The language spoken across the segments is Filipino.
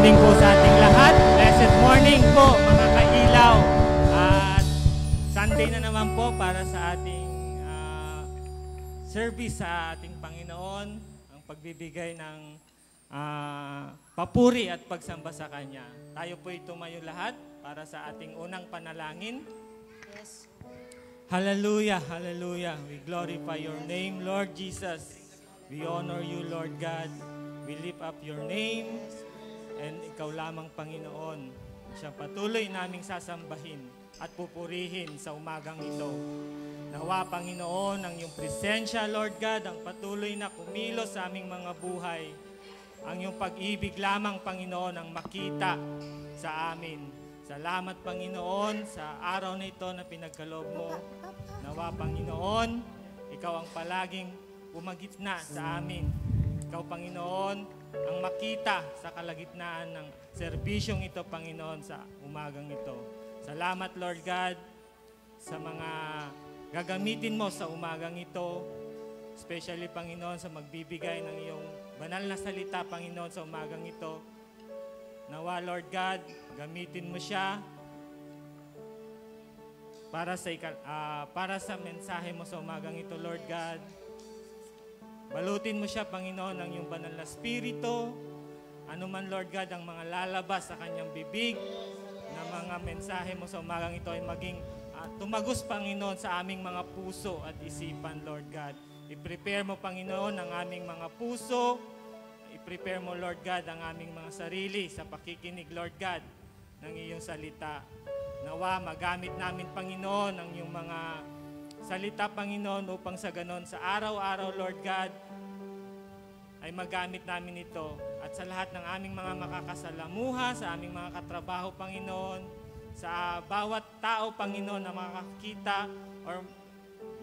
morning po sa ating lahat. Blessed morning po mga kailaw. At Sunday na naman po para sa ating service sa ating Panginoon. Ang pagbibigay ng papuri at pagsamba sa Kanya. Tayo po'y tumayo lahat para sa ating unang panalangin. Yes. Hallelujah, hallelujah. We glorify your name, Lord Jesus. We honor you, Lord God. We lift up your name. And ikaw lamang, Panginoon, siya patuloy naming sasambahin at pupurihin sa umagang ito. Nawa, Panginoon, ang iyong presensya, Lord God, ang patuloy na kumilos sa aming mga buhay. Ang iyong pag-ibig lamang, Panginoon, ang makita sa amin. Salamat, Panginoon, sa araw na ito na pinagkaloob mo. Nawa, Panginoon, ikaw ang palaging umagitna sa amin. Ikaw, Panginoon, ang makita sa kalagitnaan ng serbisyong ito, Panginoon, sa umagang ito. Salamat, Lord God, sa mga gagamitin mo sa umagang ito, especially, Panginoon, sa magbibigay ng iyong banal na salita, Panginoon, sa umagang ito. Nawa, Lord God, gamitin mo siya para sa mensahe mo sa umagang ito, Lord God. Balutin mo siya, Panginoon, ng iyong banal na spirito. Ano man, Lord God, ang mga lalabas sa kanyang bibig na mga mensahe mo sa umagang ito ay maging tumagos, Panginoon, sa aming mga puso at isipan, Lord God. I-prepare mo, Panginoon, ang aming mga puso. I-prepare mo, Lord God, ang aming mga sarili sa pakikinig, Lord God, ng iyong salita. Nawa, magamit namin, Panginoon, ang iyong mga salita, Panginoon, upang sa ganon, sa araw-araw, Lord God, ay magamit namin ito. At sa lahat ng aming mga makakasalamuha, sa aming mga katrabaho, Panginoon, sa bawat tao, Panginoon, na makakita or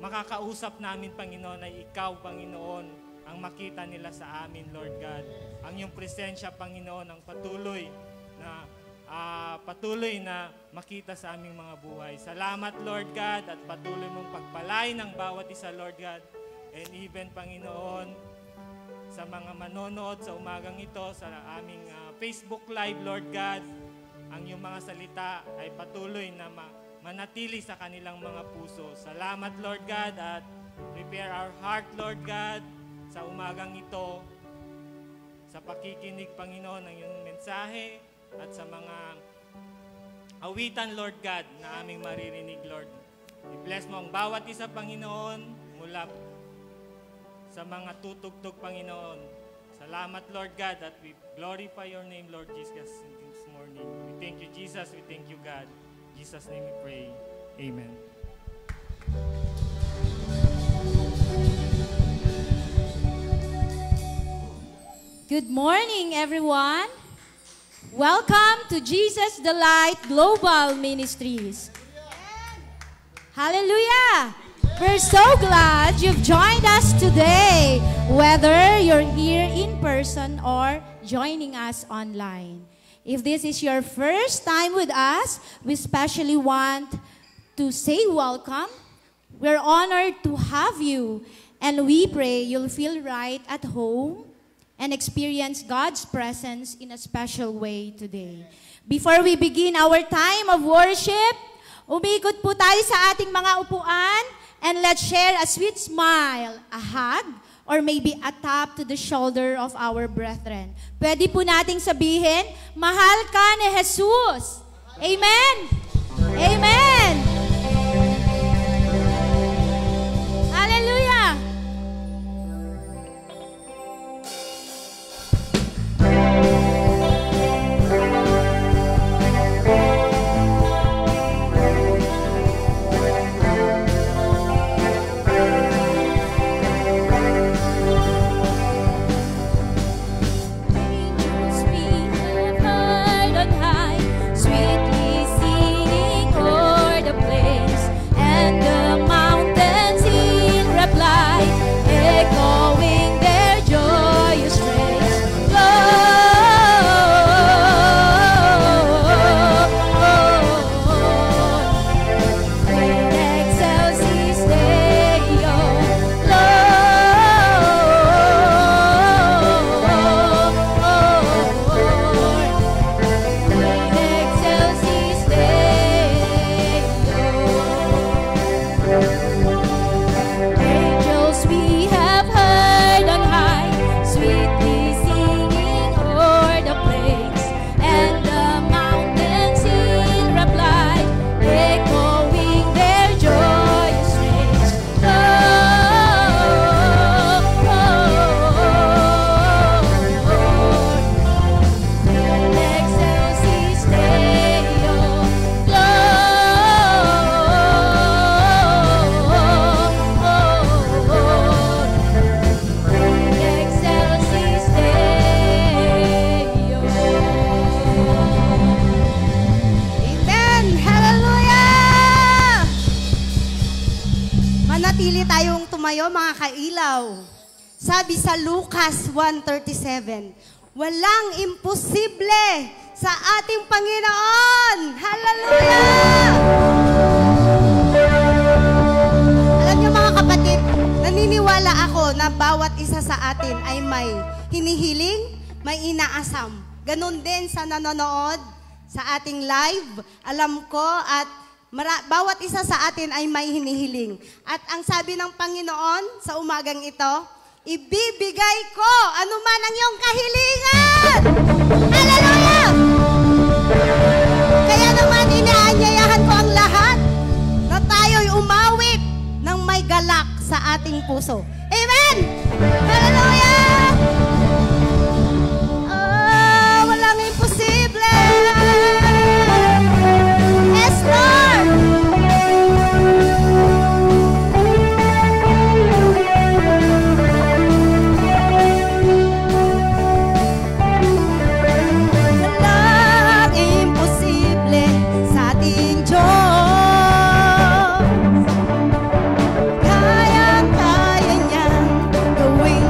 makakausap namin, Panginoon, ay ikaw, Panginoon, ang makita nila sa amin, Lord God. Ang iyong presensya, Panginoon, ang patuloy na makita sa aming mga buhay. Salamat, Lord God, at patuloy mong pagpalain ng bawat isa, Lord God. And even, Panginoon, sa mga manonood sa umagang ito, sa aming Facebook Live, Lord God, ang iyong mga salita ay patuloy na manatili sa kanilang mga puso. Salamat, Lord God, at prepare our heart, Lord God, sa umagang ito, sa pakikinig, Panginoon, ng iyong mensahe, at sa mga awitan, Lord God, na aming maririnig, Lord. I-bless mo ang bawat isa, Panginoon, mula sa mga tutugtog, Panginoon. Salamat, Lord God, that we glorify your name, Lord Jesus, this morning. We thank you, Jesus. We thank you, God. In Jesus' name we pray. Amen. Good morning, everyone. Welcome to Jesus the Light Global Ministries. Hallelujah! We're so glad you've joined us today, whether you're here in person or joining us online. If this is your first time with us, we especially want to say welcome. We're honored to have you, and we pray you'll feel right at home and experience God's presence in a special way today. Before we begin our time of worship, umikot po tayo sa ating mga upuan and let's share a sweet smile, a hug, or maybe a tap to the shoulder of our brethren. Pwede po nating sabihin, mahal ka ni Jesus. Amen! Amen! Hallelujah! Angels we have heard on high, sweetly singing, oh. tumayo mga kailaw. Sabi sa Lucas 1:37, walang imposible sa ating Panginoon. Hallelujah! Alam niyo mga kapatid, naniniwala ako na bawat isa sa atin ay may hinihiling, may inaasam. Ganon din sa nanonood sa ating live. Alam ko at bawat isa sa atin ay may hinihiling. At ang sabi ng Panginoon sa umagang ito, ibibigay ko anuman ang iyong kahilingan. Hallelujah! Kaya naman inaanyayahan ko ang lahat na tayo'y umawit ng may galak sa ating puso. Amen! Hallelujah! Walang imposible! Yes, Lord! Walang imposible sa ating Diyos. Kayang-kaya niyang gawing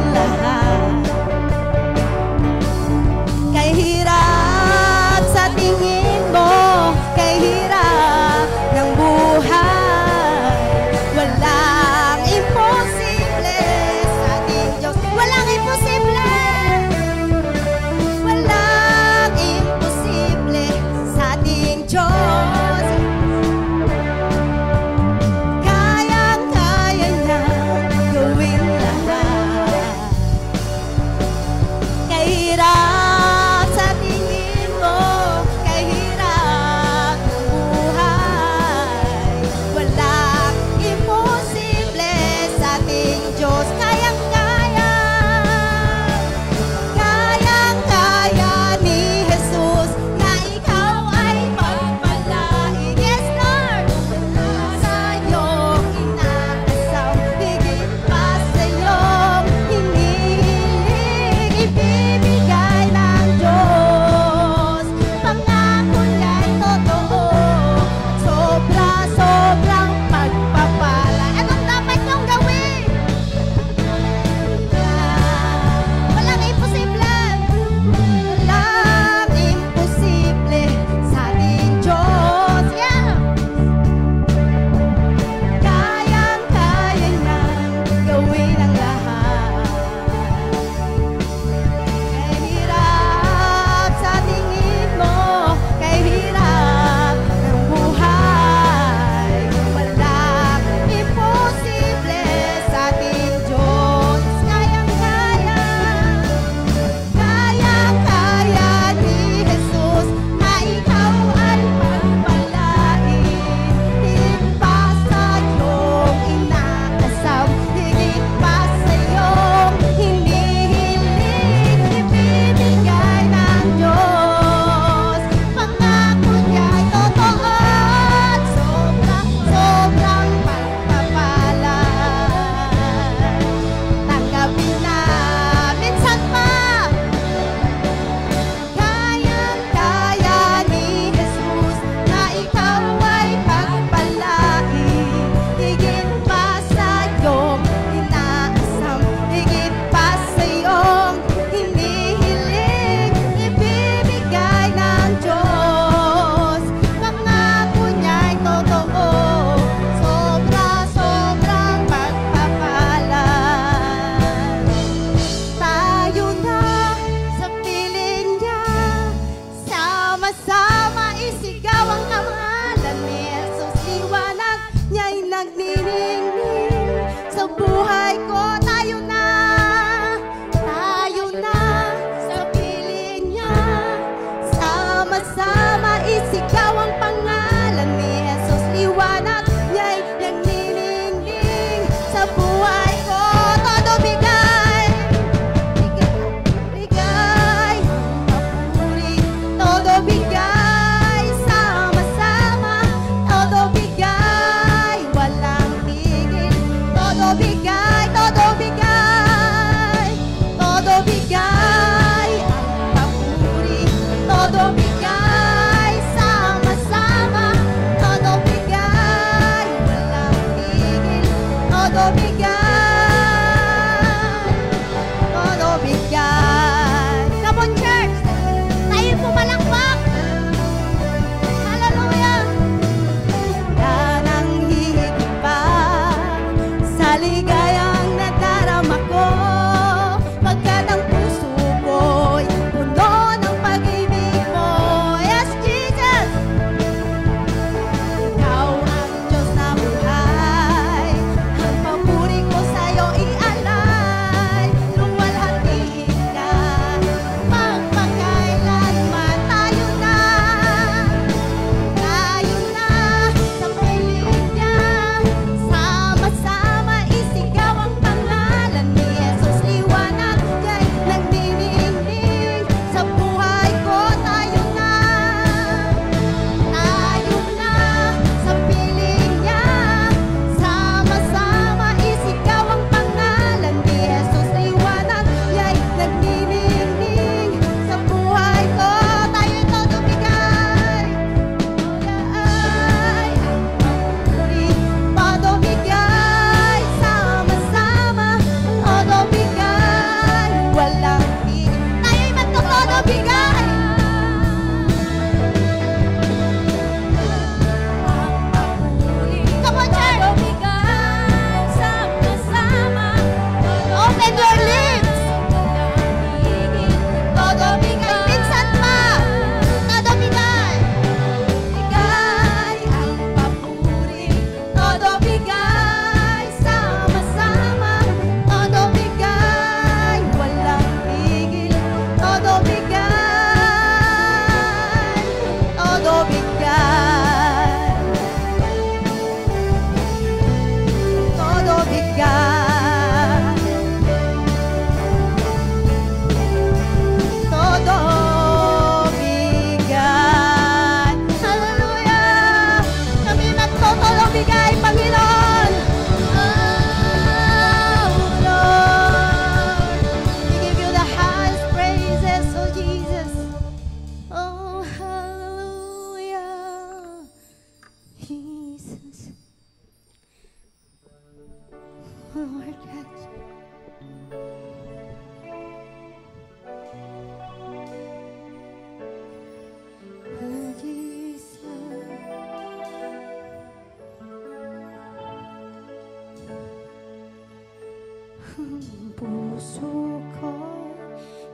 puso ko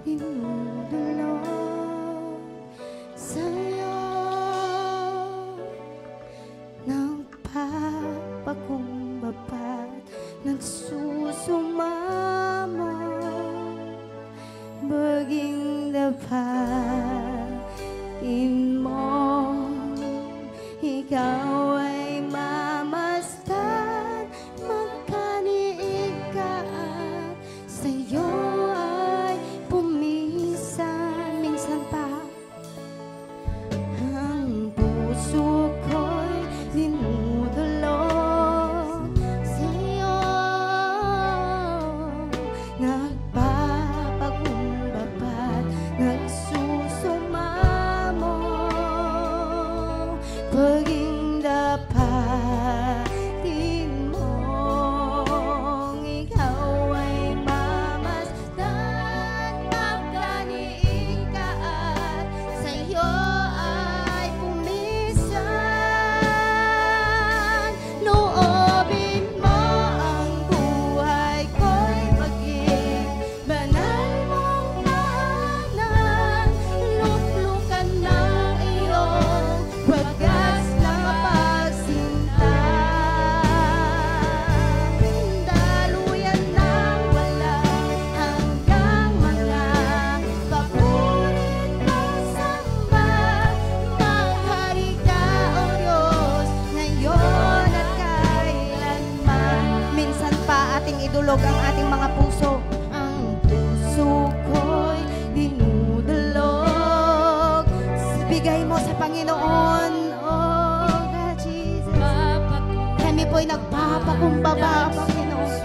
dinudulog sa'yo. Nagpapakumbaba, nagsusumamo, baging dapatin mo. Ikaw ay mamasdan, magkaniig ka at sa'yo ay pumisan. Minsan pa ang puso ko'y dinudulog sa'yo. Nagpapakumbaba, nagsusumamo, paging dapatin mo. Ikaw ay mamasdan, magkaniig ka at sa'yo ay pumisan. Loobin mo ang buhay ko'y maging banal mong tahanan. Luklukan ng iyong wagas na mapagsinta. Daluyan ng walang hanggang mga papurit pagsamba. Maghari ka, O Diyos, ngayon at kailanman. Minsan pa ating idulog ang ating mga puso. Ang puso ko'y dinudulog. Bigay mo sa Panginoon, oh God Jesus. Kami po'y nagpapakumbaba, Panginoon.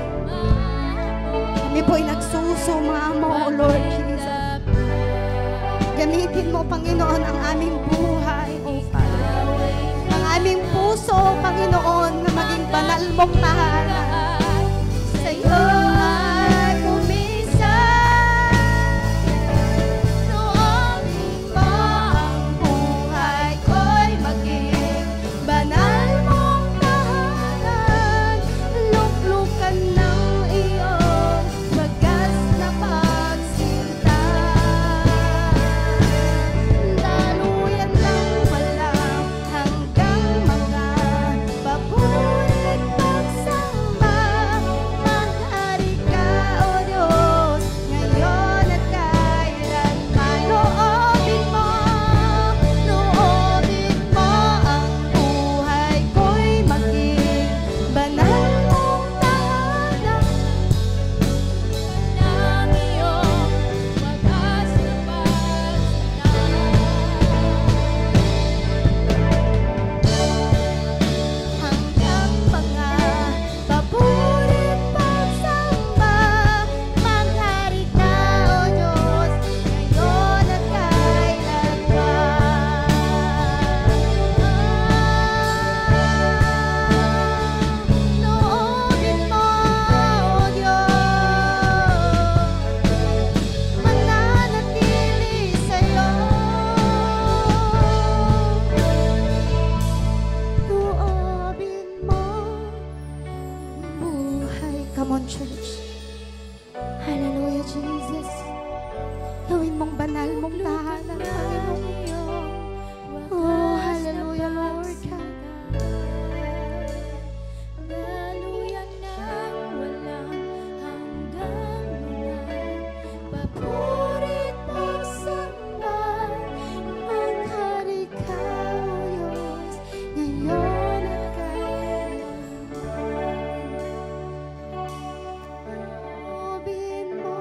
Kami po'y nagsusumamo, O Lord Jesus. Gamitin mo, Panginoon, ang aming buhay, O Father. Ang aming puso, Panginoon, na maging banal mong tahanan. Sa'yo ay pumisan. Loobin mo ang buhay ko'y maging banal mong tahanan. Luklukan ng iyong wagas na pagsinta. Daluyan ng walang hanggang mga papurit pagsamba. Maghari ka, O Diyos, ngayon at kailanman. Loobin mo ang buhay ko'y maging banal mong tahanan. Ng iyong wagas na hanggang mga papurit pagsamba. Maghari ka, O Diyos, ngayon at kailanman. Loobin mo, O Diyos, mananatili sa'yo. Loobin mo buhay. Come on, church. Hallelujah, Jesus. Gawin mong banal mong tahanan, Panginoon. Oh, hallelujah, Lord God. Daluyan ng walang hanggang mga papurit pagsamba. Maghari ka, O Diyos, ngayon at kailanman. Loobin mo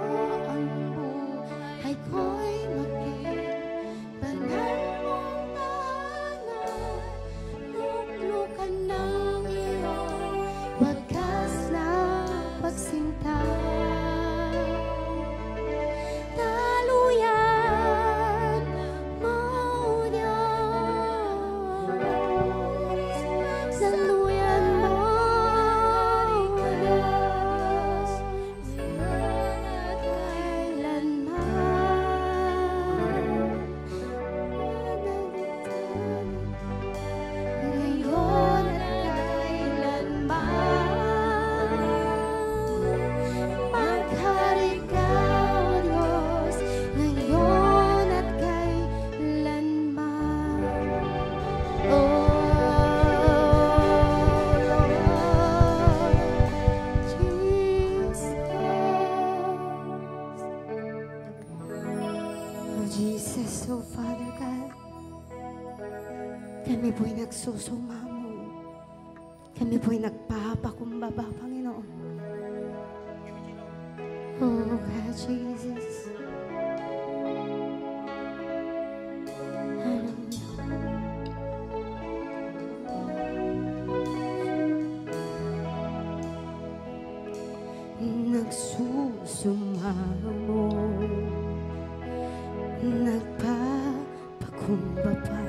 ang buhay ko'y maging banal mong tahanan. Luklukan ng iyong wagas na pagsinta. Jesus, oh Father God, kami po'y nagsusumamo. Kami po'y nagpapakumbaba, Panginoon. Oh God, Jesus. Nagsusumamo, nagpapakumbaba.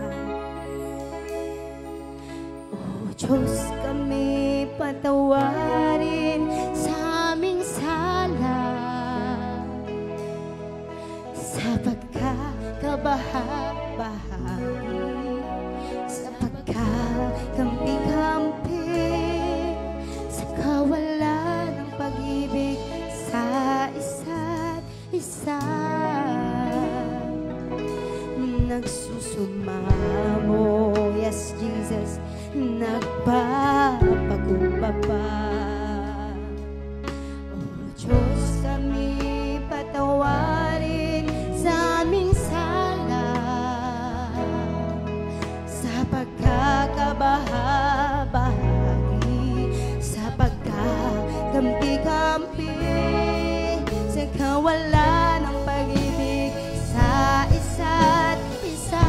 O Diyos, kami patawarin sa aming sala, sa pagkakabaha-bahagi, sa pagkakampi-kampi, sa kawalan ng pag-ibig sa isa't isa. Nagsusumamo, yes Jesus, nagpapakumbaba. O Diyos, kami patawarin sa aming sala, sa pagkakabaha-bahagi, sa pagkakampi-kampi, sa kawalan ng pag-ibig sa isa't isa.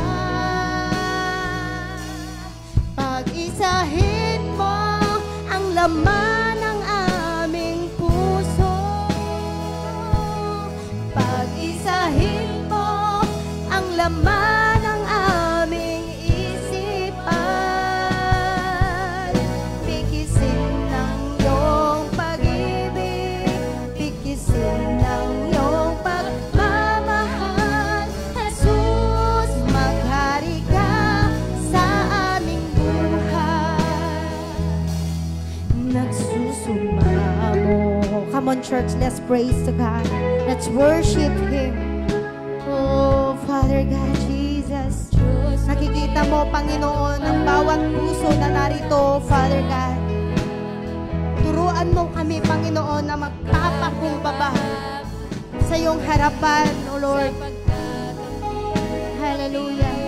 Pag-isahin mo ang laman ng aming puso. Pag-isahin mo ang laman ng aming isipan. Pikisin ng iyong pag-ibig, pikisin ng iyong pagmamahal. Jesus, maghari ka sa aming buhay. Nagsusumamo. Come on, church, let's praise to God. Let's worship Him. Oh, Father God, Jesus. Nakikita mo, Panginoon, ang bawat puso na narito, Father God. Turuan mo kami, Panginoon, na magpapakumbaba sa iyong harapan, O Lord. Hallelujah.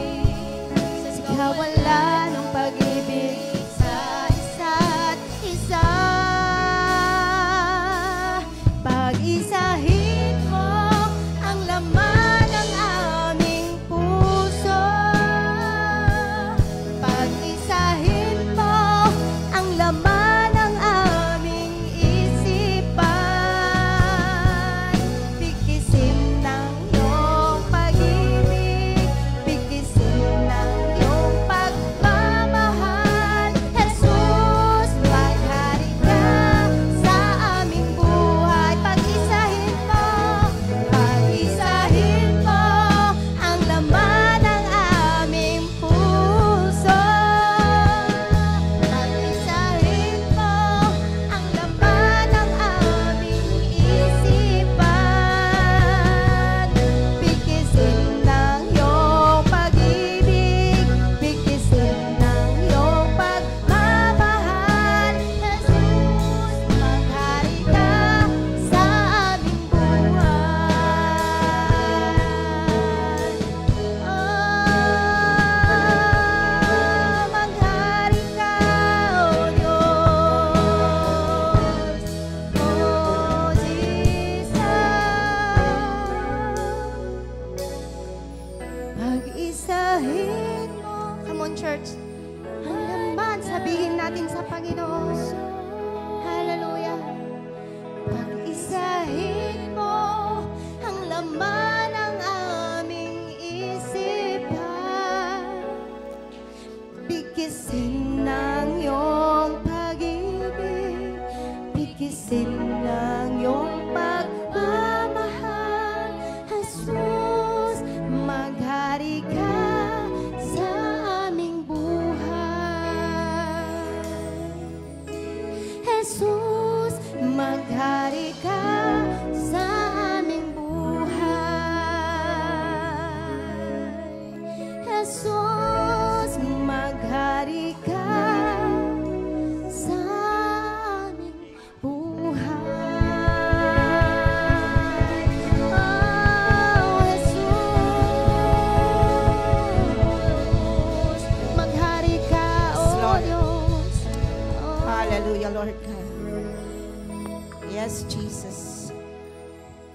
Sa kawalan ng pag-ibig sa isa't isa. Pag-isahin mo ang laman ng aming puso. Pag-isahin mo ang laman ng aming isipan. Pikisin ng iyong pag-ibig, pikisin ng iyong pag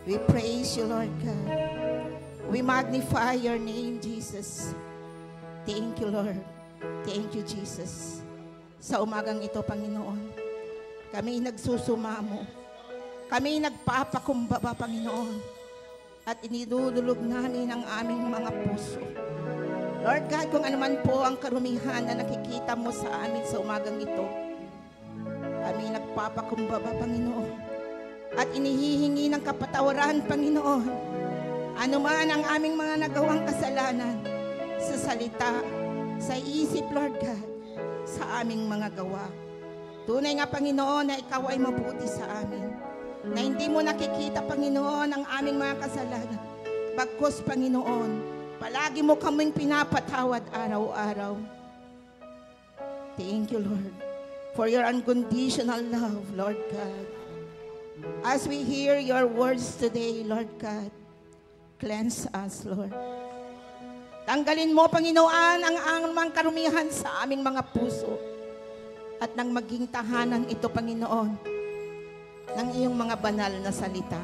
We praise you, Lord God. We magnify your name, Jesus. Thank you, Lord. Thank you, Jesus. Sa umagang ito, Panginoon, kami nagsusumamo. Kami nagpapakumbaba, Panginoon. At inidudulog namin ang aming mga puso. Lord God, kung anuman po ang karumihan na nakikita mo sa amin sa umagang ito, kami nagpapakumbaba, Panginoon. At inihihingi ng kapatawaran, Panginoon. Ano man ang aming mga nagawang kasalanan sa salita, sa isip, Lord God, sa aming mga gawa. Tunay nga, Panginoon, na ikaw ay mabuti sa amin. Na hindi mo nakikita, Panginoon, ang aming mga kasalanan. Bagkus, Panginoon, palagi mo kaming pinapatawad araw-araw. Thank you, Lord, for your unconditional love, Lord God. As we hear your words today, Lord God, cleanse us, Lord. Tanggalin mo, Panginoon, ang amang karumihan sa aming mga puso. At nang maging tahanan ito, Panginoon, ng iyong mga banal na salita.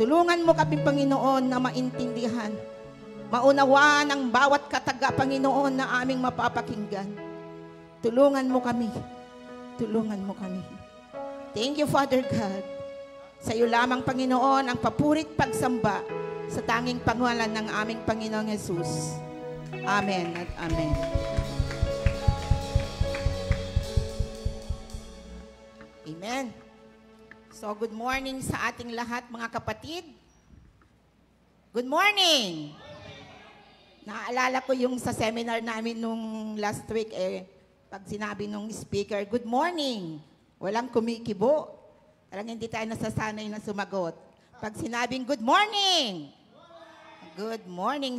Tulungan mo kami, Panginoon, na maintindihan, maunawaan ang bawat kataga, Panginoon, na aming mapapakinggan. Tulungan mo kami. Tulungan mo kami. Thank you, Father God. Sa iyo lamang, Panginoon, ang papurit pagsamba sa tanging pangalan ng aming Panginoong Jesus. Amen at amen. Amen. So, good morning sa ating lahat, mga kapatid. Good morning! Naalala ko yung sa seminar namin nung last week, pag sinabi nung speaker, good morning, walang kumikibo. Talagang hindi tayo nasasanay na sumagot. Pag sinabing good morning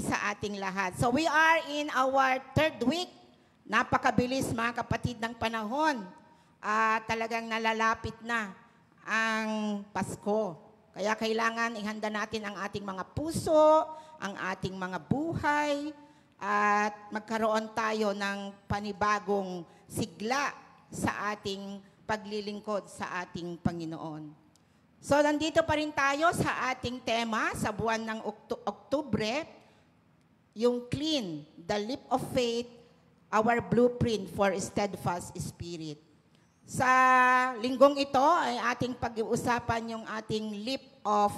sa ating lahat. So we are in our third week. Napakabilis, mga kapatid, ng panahon. Talagang nalalapit na ang Pasko. Kaya kailangan ihanda natin ang ating mga puso, ang ating mga buhay, at magkaroon tayo ng panibagong sigla sa ating paglilingkod sa ating Panginoon. So, nandito pa rin tayo sa ating tema sa buwan ng Oktubre, yung clean, the leap of faith, our blueprint for steadfast spirit. Sa linggong ito ay ating pag-uusapan yung ating leap of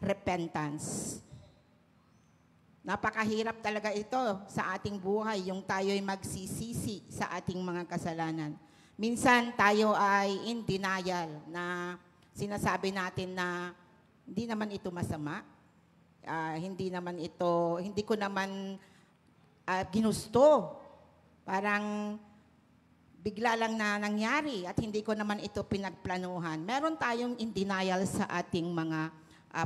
repentance. Napakahirap talaga ito sa ating buhay, yung tayo'y magsisisi sa ating mga kasalanan. Minsan tayo ay in denial na sinasabi natin na hindi naman ito masama, hindi ko naman ginusto. Parang bigla lang na nangyari at hindi ko naman ito pinagplanuhan. Meron tayong in denial sa ating mga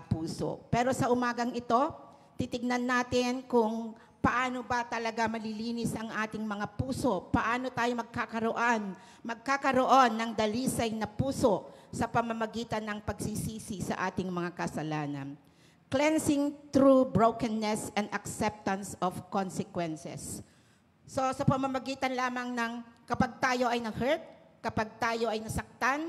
puso. Pero sa umagang ito, titignan natin kung paano ba talaga malilinis ang ating mga puso. Paano tayo magkakaroon ng dalisay na puso sa pamamagitan ng pagsisisi sa ating mga kasalanan. Cleansing through brokenness and acceptance of consequences. So sa pamamagitan lamang ng kapag tayo ay na-hurt, kapag tayo ay nasaktan,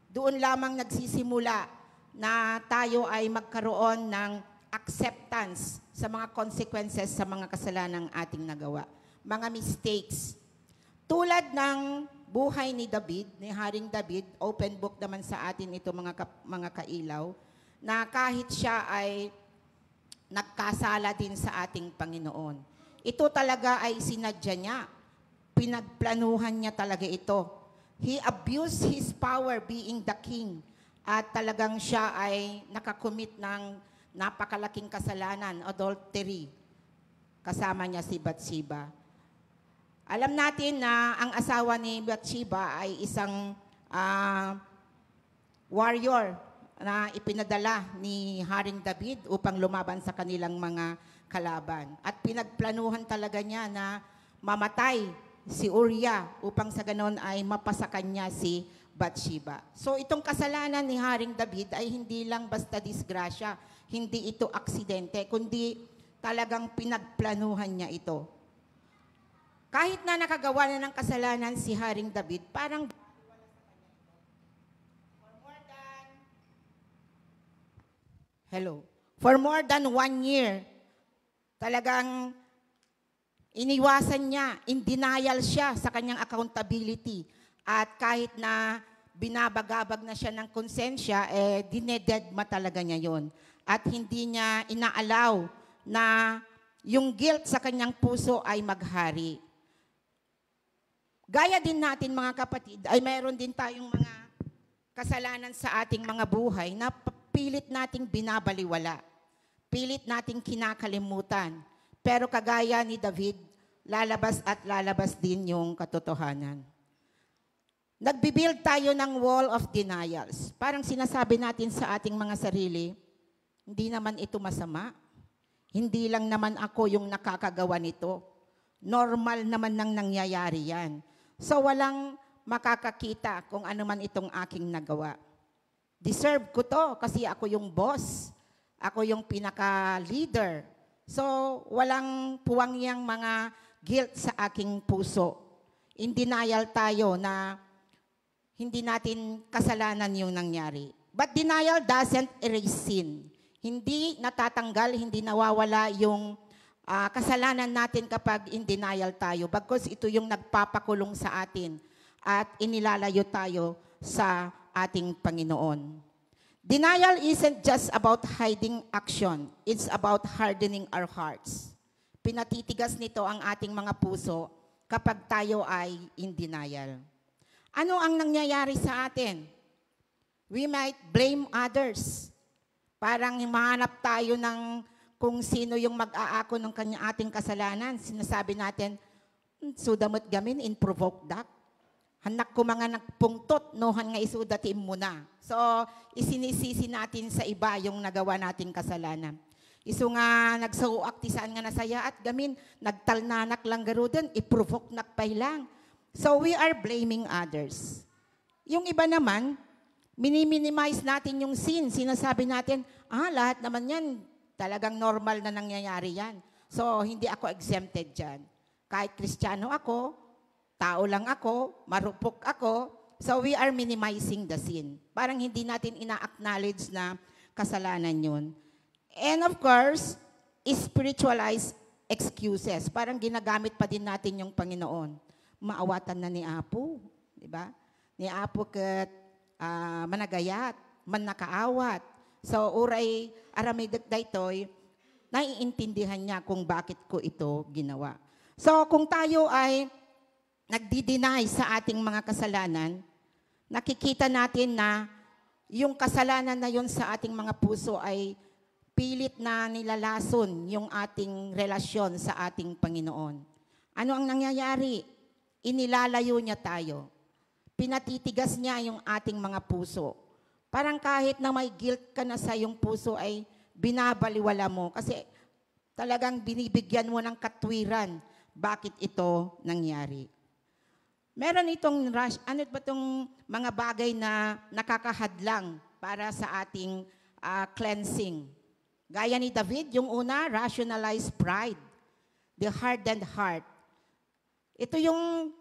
doon lamang nagsisimula na tayo ay magkaroon ng acceptance sa mga consequences sa mga kasalanang ating nagawa. Mga mistakes. Tulad ng buhay ni David, ni Haring David, open book naman sa atin ito mga kailaw, na kahit siya ay nagkasala din sa ating Panginoon. Ito talaga ay sinadya niya. Pinagplanuhan niya talaga ito. He abused his power being the king. At talagang siya ay nakakommit ng napakalaking kasalanan, adultery. Kasama niya si Bathsheba. Alam natin na ang asawa ni Bathsheba ay isang warrior na ipinadala ni Haring David upang lumaban sa kanilang mga kalaban. At pinagplanuhan talaga niya na mamatay si Uriah upang sa ganon ay mapasakan niya si Bathsheba. So itong kasalanan ni Haring David ay hindi lang basta disgrasya, hindi ito aksidente, kundi talagang pinagplanuhan niya ito. Kahit na nakagawa na ng kasalanan si Haring David, parang Hello. For more than 1 year, talagang iniwasan niya, in denial siya sa kanyang accountability. At kahit na binabagabag na siya ng konsensya, dinededma talaga niya yon. At hindi niya inaalaw na yung guilt sa kanyang puso ay maghari. Gaya din natin mga kapatid, ay mayroon din tayong mga kasalanan sa ating mga buhay na pilit nating binabaliwala. Pilit nating kinakalimutan. Pero kagaya ni David, lalabas at lalabas din yung katotohanan. Nagbibuild tayo ng wall of denials. Parang sinasabi natin sa ating mga sarili, hindi naman ito masama. Hindi lang naman ako yung nakakagawa nito. Normal naman nang nangyayari yan. So walang makakakita kung ano man itong aking nagawa. Deserve ko to kasi ako yung boss. Ako yung pinaka-leader. So walang puwangyang mga guilt sa aking puso. In denial tayo na hindi natin kasalanan yung nangyari. But denial doesn't erase sin. Hindi natatanggal, hindi nawawala yung kasalanan natin kapag in denial tayo. Bagkus ito yung nagpapakulong sa atin at inilalayo tayo sa ating Panginoon. Denial isn't just about hiding action. It's about hardening our hearts. Pinatitigas nito ang ating mga puso kapag tayo ay in denial. Ano ang nangyayari sa atin? We might blame others. Parang mahanap tayo ng kung sino yung mag-aako ng ating kasalanan. Sinasabi natin, sudamot gamin, in-provoke dak. Hanak ko mga nagpungtot, nohan nga isudatim mo na. So, isinisisi natin sa iba yung nagawa nating kasalanan. Iso nga, nagsauak, tisaan nga nasaya at gamin, nagtalnanak lang garudan, i-provoke nakpay lang. So, we are blaming others. Yung iba naman, miniminize natin yung sin. Sinasabi natin, lahat naman yan, talagang normal na nangyayari yan. So, hindi ako exempted dyan. Kahit Kristiyano ako, tao lang ako, marupok ako, so we are minimizing the sin. Parang hindi natin ina-acknowledge na kasalanan yun. And of course, spiritualized excuses. Parang ginagamit pa din natin yung Panginoon. Maawatan na ni Apo, di ba? Ni Apo kat managayat, manakaawat. So, uray aramidak daytoy, naiintindihan niya kung bakit ko ito ginawa. So, kung tayo ay nagdi-deny sa ating mga kasalanan, nakikita natin na yung kasalanan na yun sa ating mga puso ay pilit na nilalason yung ating relasyon sa ating Panginoon. Ano ang nangyayari? Inilalayo niya tayo. Pinatitigas niya yung ating mga puso. Parang kahit na may guilt ka na sa iyong puso ay binabaliwala mo kasi talagang binibigyan mo ng katwiran bakit ito nangyari. Meron itong ano ba itong mga bagay na nakakahadlang para sa ating cleansing. Gaya ni David, yung una, rationalized pride, the hardened heart. Ito yung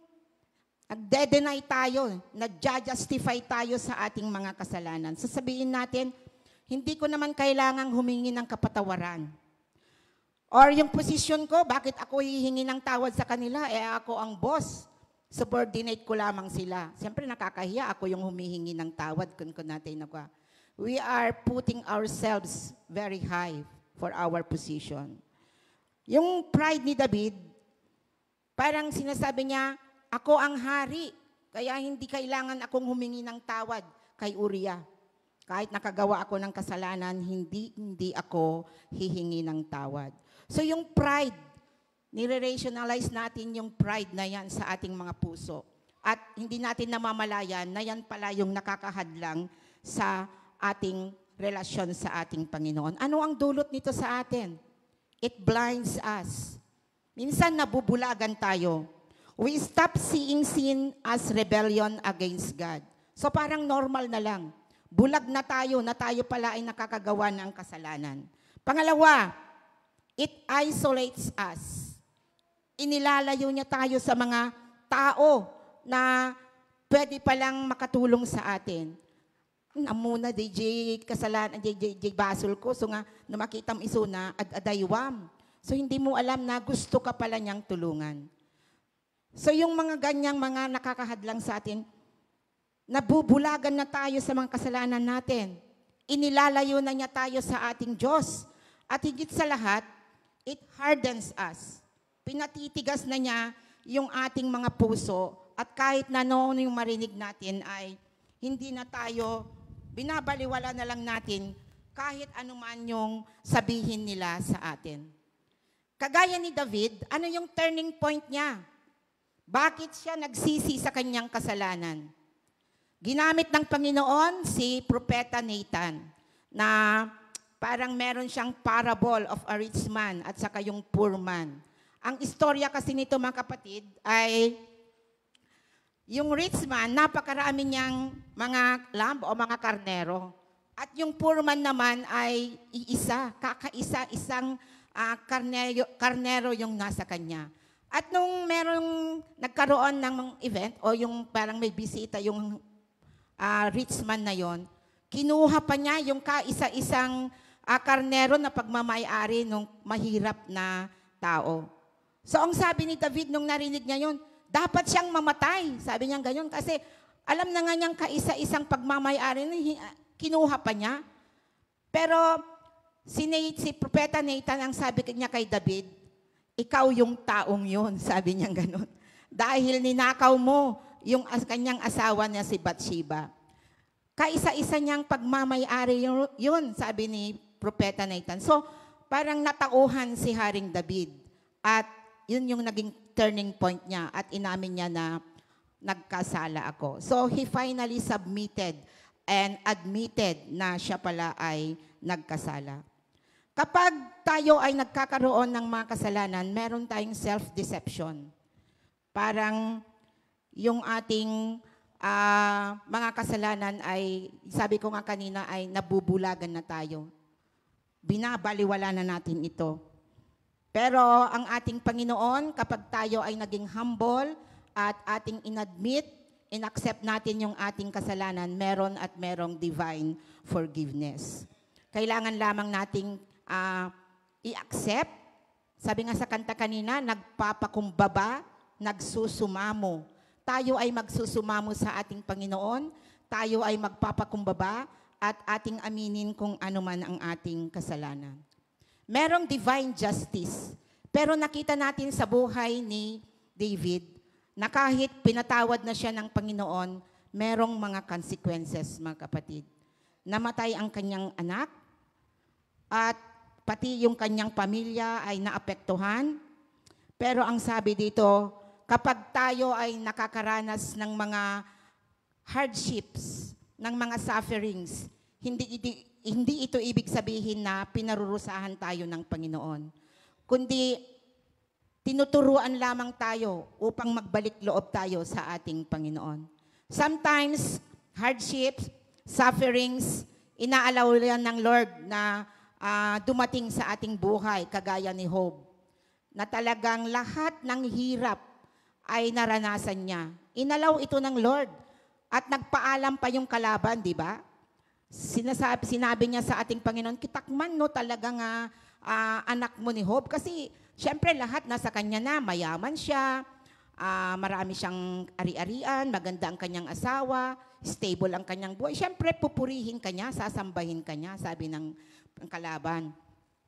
nagde-deny tayo, nag-justify tayo sa ating mga kasalanan. Sasabihin natin, hindi ko naman kailangang humingi ng kapatawaran. Or yung posisyon ko, bakit ako hihingi ng tawad sa kanila? Ako ang boss. Subordinate ko lamang sila. Siyempre nakakahiya, ako yung humihingi ng tawad kung natin ako. We are putting ourselves very high for our position. Yung pride ni David, parang sinasabi niya, ako ang hari, kaya hindi kailangan akong humingi ng tawad kay Uriah. Kahit nakagawa ako ng kasalanan, hindi ako hihingi ng tawad. So yung pride, nire-rationalize natin yung pride na yan sa ating mga puso. At hindi natin namamalayan na yan pala yung nakakahadlang sa ating relasyon sa ating Panginoon. Ano ang dulot nito sa atin? It blinds us. Minsan nabubulagan tayo. We stop seeing sin as rebellion against God. So parang normal na lang. Bulag na tayo pala ay nakakagawa ng kasalanan. Pangalawa, it isolates us. Inilalayo niya tayo sa mga tao na pwede palang makatulong sa atin. Namuna DJ kasalanan, DJ basol ko. So nga, numakitam iso na adaywam. So hindi mo alam na gusto ka pala niyang tulungan. So yung mga ganyang mga nakakahadlang sa atin, nabubulagan na tayo sa mga kasalanan natin. Inilalayo na niya tayo sa ating Diyos. At higit sa lahat, it hardens us. Pinatitigas na niya yung ating mga puso. At kahit na noon yung marinig natin ay hindi na tayo, binabaliwala na lang natin kahit anuman yung sabihin nila sa atin. Kagaya ni David, ano yung turning point niya? Bakit siya nagsisi sa kanyang kasalanan? Ginamit ng Panginoon si Propeta Nathan na parang meron siyang parable of a rich man at saka yung poor man. Ang istorya kasi nito mga kapatid ay yung rich man, napakarami niyang mga lamb o mga karnero. At yung poor man naman ay isang karnero yung nasa kanya. At nung merong nagkaroon ng event o yung parang may bisita yung rich man na yon, kinuha pa niya yung kaisa-isang karnero na pagmamayari ng mahirap na tao. So ang sabi ni David nung narinig niya yun, dapat siyang mamatay. Sabi niya ganyan kasi alam na nga niyang kaisa-isang pagmamayari, kinuha pa niya. Pero si Propeta Nathan ang sabi niya kay David, ikaw yung taong yun, sabi niya ganun. Dahil ninakaw mo yung kanyang asawa niya si Bathsheba. Kaisa-isa niyang pagmamayari yun, sabi ni Propeta Nathan. So, parang natauhan si Haring David. At yun yung naging turning point niya at inamin niya na nagkasala ako. So, he finally submitted and admitted na siya pala ay nagkasala. Kapag tayo ay nagkakaroon ng mga kasalanan, meron tayong self-deception. Parang yung ating mga kasalanan ay, sabi ko nga kanina, ay nabubulagan na tayo. Binabaliwala na natin ito. Pero ang ating Panginoon, kapag tayo ay naging humble at ating inadmit, inaccept natin yung ating kasalanan, meron at merong divine forgiveness. Kailangan lamang nating i-accept. Sabi nga sa kanta kanina, nagpapakumbaba, nagsusumamo. Tayo ay magsusumamo sa ating Panginoon, tayo ay magpapakumbaba at ating aminin kung ano man ang ating kasalanan. Merong divine justice. Pero nakita natin sa buhay ni David na kahit pinatawad na siya ng Panginoon, merong mga consequences, mga kapatid. Namatay ang kanyang anak at pati yung kanyang pamilya ay naapektuhan. Pero ang sabi dito, kapag tayo ay nakakaranas ng mga hardships, ng mga sufferings, hindi ito ibig sabihin na pinarurusahan tayo ng Panginoon. Kundi tinuturuan lamang tayo upang magbalik loob tayo sa ating Panginoon. Sometimes, hardships, sufferings, inaalaw yan ng Lord na dumating sa ating buhay, kagaya ni Job, na talagang lahat ng hirap ay naranasan niya. Inalaw ito ng Lord at nagpaalam pa yung kalaban, di ba? Sinabi niya sa ating Panginoon, kitakman no talagang anak mo ni Job. Kasi syempre lahat nasa kanya na, mayaman siya, marami siyang ari-arian, maganda ang kanyang asawa, stable ang kanyang buhay. Syempre pupurihin ka niya, sasambahin ka niya, sabi ng kalaban.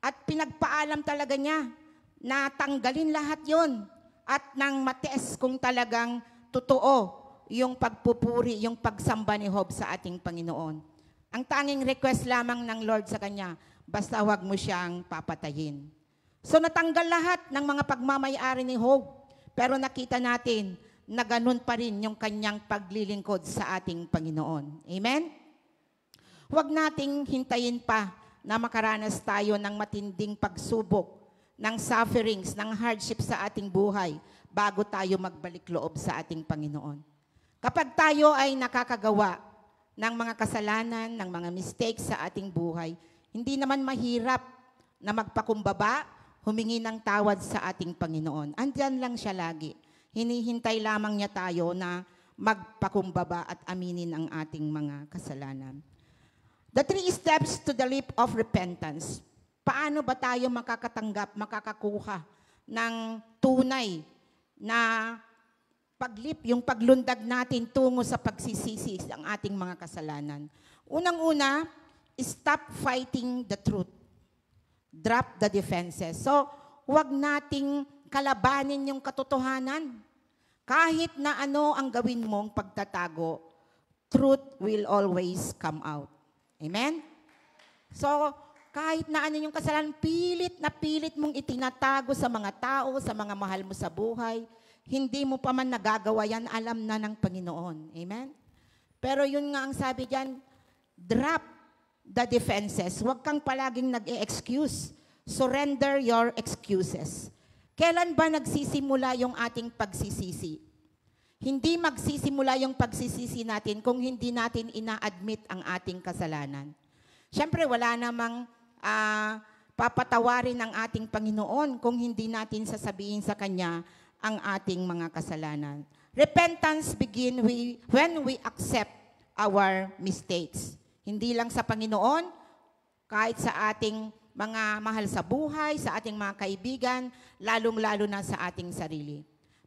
At pinagpaalam talaga niya na tanggalin lahat yon at nang mates kung talagang totoo yung pagpupuri, yung pagsamba ni Job sa ating Panginoon. Ang tanging request lamang ng Lord sa kanya, basta huwag mo siyang papatayin. So natanggal lahat ng mga pagmamayari ni Job, pero nakita natin na ganun pa rin yung kanyang paglilingkod sa ating Panginoon. Amen? Huwag nating hintayin pa na makaranas tayo ng matinding pagsubok, ng sufferings, ng hardship sa ating buhay bago tayo magbalik loob sa ating Panginoon. Kapag tayo ay nakakagawa ng mga kasalanan, ng mga mistakes sa ating buhay, hindi naman mahirap na magpakumbaba, humingi ng tawad sa ating Panginoon. Andyan lang siya lagi. Hinihintay lamang niya tayo na magpakumbaba at aminin ang ating mga kasalanan. The 3 steps to the leap of repentance. Paano ba tayo makakatanggap, makakakuha ng tunay na paglip, yung paglundag natin tungo sa pagsisisi ng ating mga kasalanan? Unang-una, stop fighting the truth. Drop the defenses. So, huwag nating kalabanin yung katotohanan. Kahit na ano ang gawin mong pagtatago, truth will always come out. Amen? So, kahit na ano yung kasalanan, pilit na pilit mong itinatago sa mga tao, sa mga mahal mo sa buhay, hindi mo pa man nagagawa yan, alam na ng Panginoon. Amen? Pero yun nga ang sabi dyan, drop the defenses. Huwag kang palaging nag-e-excuse. Surrender your excuses. Kailan ba nagsisimula yung ating pagsisisi? Hindi magsisimula yung pagsisisi natin kung hindi natin ina-admit ang ating kasalanan. Siyempre, wala namang papatawarin ng ating Panginoon kung hindi natin sasabihin sa Kanya ang ating mga kasalanan. Repentance begins when we accept our mistakes. Hindi lang sa Panginoon, kahit sa ating mga mahal sa buhay, sa ating mga kaibigan, lalong-lalo na sa ating sarili.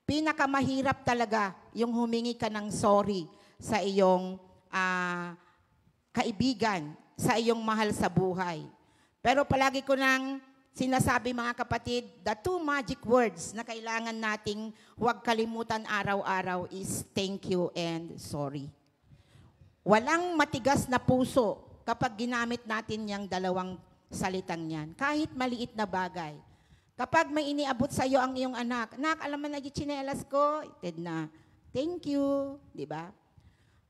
Pinakamahirap talaga yung humingi ka ng sorry sa iyong kaibigan, sa iyong mahal sa buhay. Pero palagi ko nang sinasabi mga kapatid, the 2 magic words na kailangan nating huwag kalimutan araw-araw is thank you and sorry. Walang matigas na puso kapag ginamit natin yung 2 salitang yan. Kahit maliit na bagay. Kapag may iniabot sa iyo ang iyong anak, alam mo na yung tsinelas ko, ited na, thank you, di ba?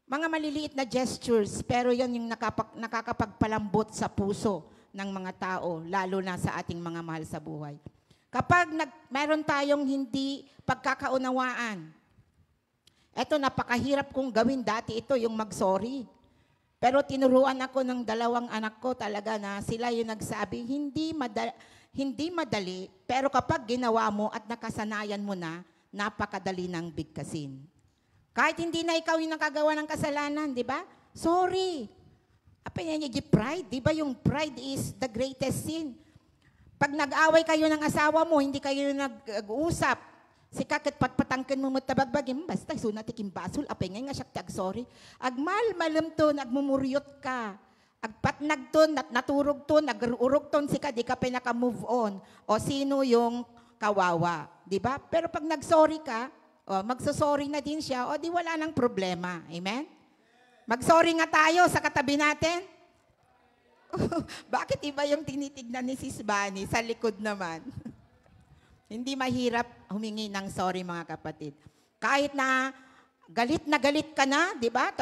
Mga maliliit na gestures, pero yan yung nakakapagpalambot sa puso ng mga tao, lalo na sa ating mga mahal sa buhay. Kapag meron tayong hindi pagkakaunawaan, eto, napakahirap kong gawin dati ito, yung mag-sorry. Pero tinuruan ako ng 2 anak ko talaga na sila yung nagsabi, hindi madali, pero kapag ginawa mo at nakasanayan mo na, napakadali ng bigkasin. Kahit hindi na ikaw yung nakagawa ng kasalanan, di ba? Sorry. Apa yan yung pride, di ba? Yung pride is the greatest sin. Pag nag-away kayo ng asawa mo, hindi kayo nag-uusap, si kakit patpatangkin mo matabagbagin, basta sunatikin basol, apay nga siya sorry. Agmal malam to, nagmumuryot ka. Agpatnag to, naturog to, nagurog to, si ka, di ka pinaka-move on. O sino yung kawawa, di ba? Pero pag nag-sorry ka, magsasorry na din siya, o di wala nang problema. Amen? Mag-sorry nga tayo sa katabi natin. Bakit iba yung tinitignan ni Sis Bunny? Sa likod naman. Hindi mahirap humingi ng sorry mga kapatid. Kahit na galit ka na, di ba?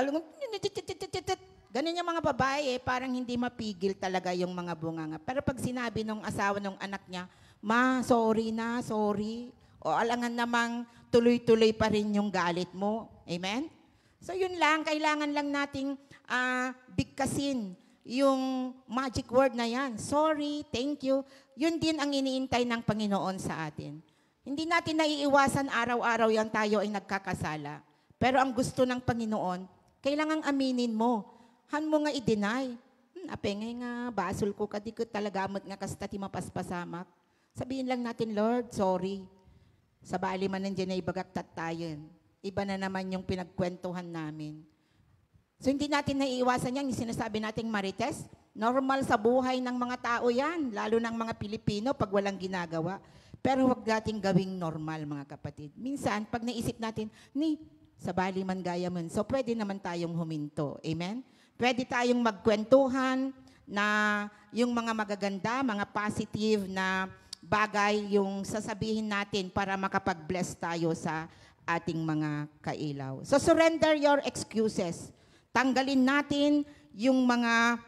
Ganun yung mga babae, parang hindi mapigil talaga yung mga bunganga. Pero pag sinabi nung asawa nung anak niya, ma, sorry na, sorry. O alangan namang tuloy-tuloy pa rin yung galit mo. Amen? So yun lang, kailangan lang nating bigkasin yung magic word na yan. Sorry, thank you. Yun din ang iniintay ng Panginoon sa atin. Hindi natin naiiwasan araw-araw yan tayo ay nagkakasala. Pero ang gusto ng Panginoon, kailangang aminin mo. Han mo nga i-deny. Apengay nga, basol ko ka, di ko talaga amot nga kastati mapaspasamak. Sabihin lang natin, Lord, sorry. Sa bali man nandiyan ay bagaktat tayo. Iba na naman yung pinagkwentuhan namin. So hindi natin naiiwasan yan, yung sinasabi nating marites. Normal sa buhay ng mga tao yan, lalo ng mga Pilipino pag walang ginagawa. Pero huwag natin gawing normal, mga kapatid. Minsan, pag naisip natin, sa bali man gaya man, so pwede naman tayong huminto. Amen? Pwede tayong magkwentuhan na yung mga magaganda, mga positive na bagay yung sasabihin natin para makapag-bless tayo sa ating mga kailaw. So surrender your excuses. Tanggalin natin yung mga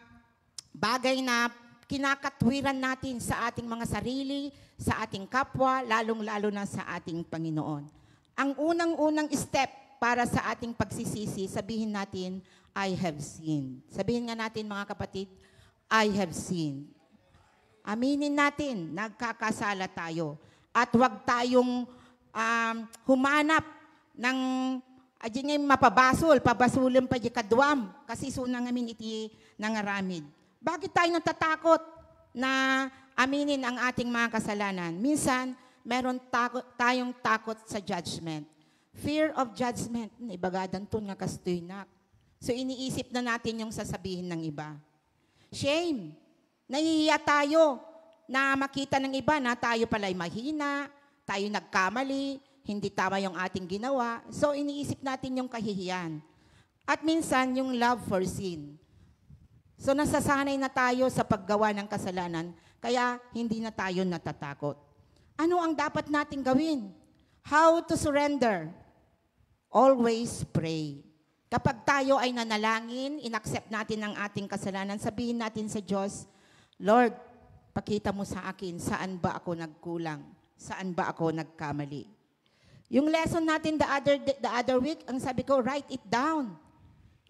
bagay na kinakatwiran natin sa ating mga sarili, sa ating kapwa, lalong-lalo na sa ating Panginoon. Ang unang-unang step para sa ating pagsisisi, sabihin natin, I have sinned. Sabihin nga natin mga kapatid, I have sinned. Aminin natin, nagkakasala tayo. At huwag tayong humanap ng adyan ngayon mapabasol, pabasulin pa di kadwam. Kasi sunang amin iti nangaramid. Bakit tayo natatakot na aminin ang ating mga kasalanan? Minsan, meron tayong takot sa judgment. Fear of judgment. Ibagadan to nga kastoynak. So iniisip na natin yung sasabihin ng iba. Shame. Nahihiya tayo na makita ng iba na tayo pala'y mahina, tayo nagkamali, hindi tama yung ating ginawa. So iniisip natin yung kahihiyan. At minsan yung love for sin. So nasasanay na tayo sa paggawa ng kasalanan, kaya hindi na tayo natatakot. Ano ang dapat nating gawin? How to surrender? Always pray. Kapag tayo ay nanalangin, inaccept natin ang ating kasalanan, sabihin natin sa Diyos, Lord, pakita mo sa akin, saan ba ako nagkulang? Saan ba ako nagkamali? Yung lesson natin the other week, ang sabi ko, write it down.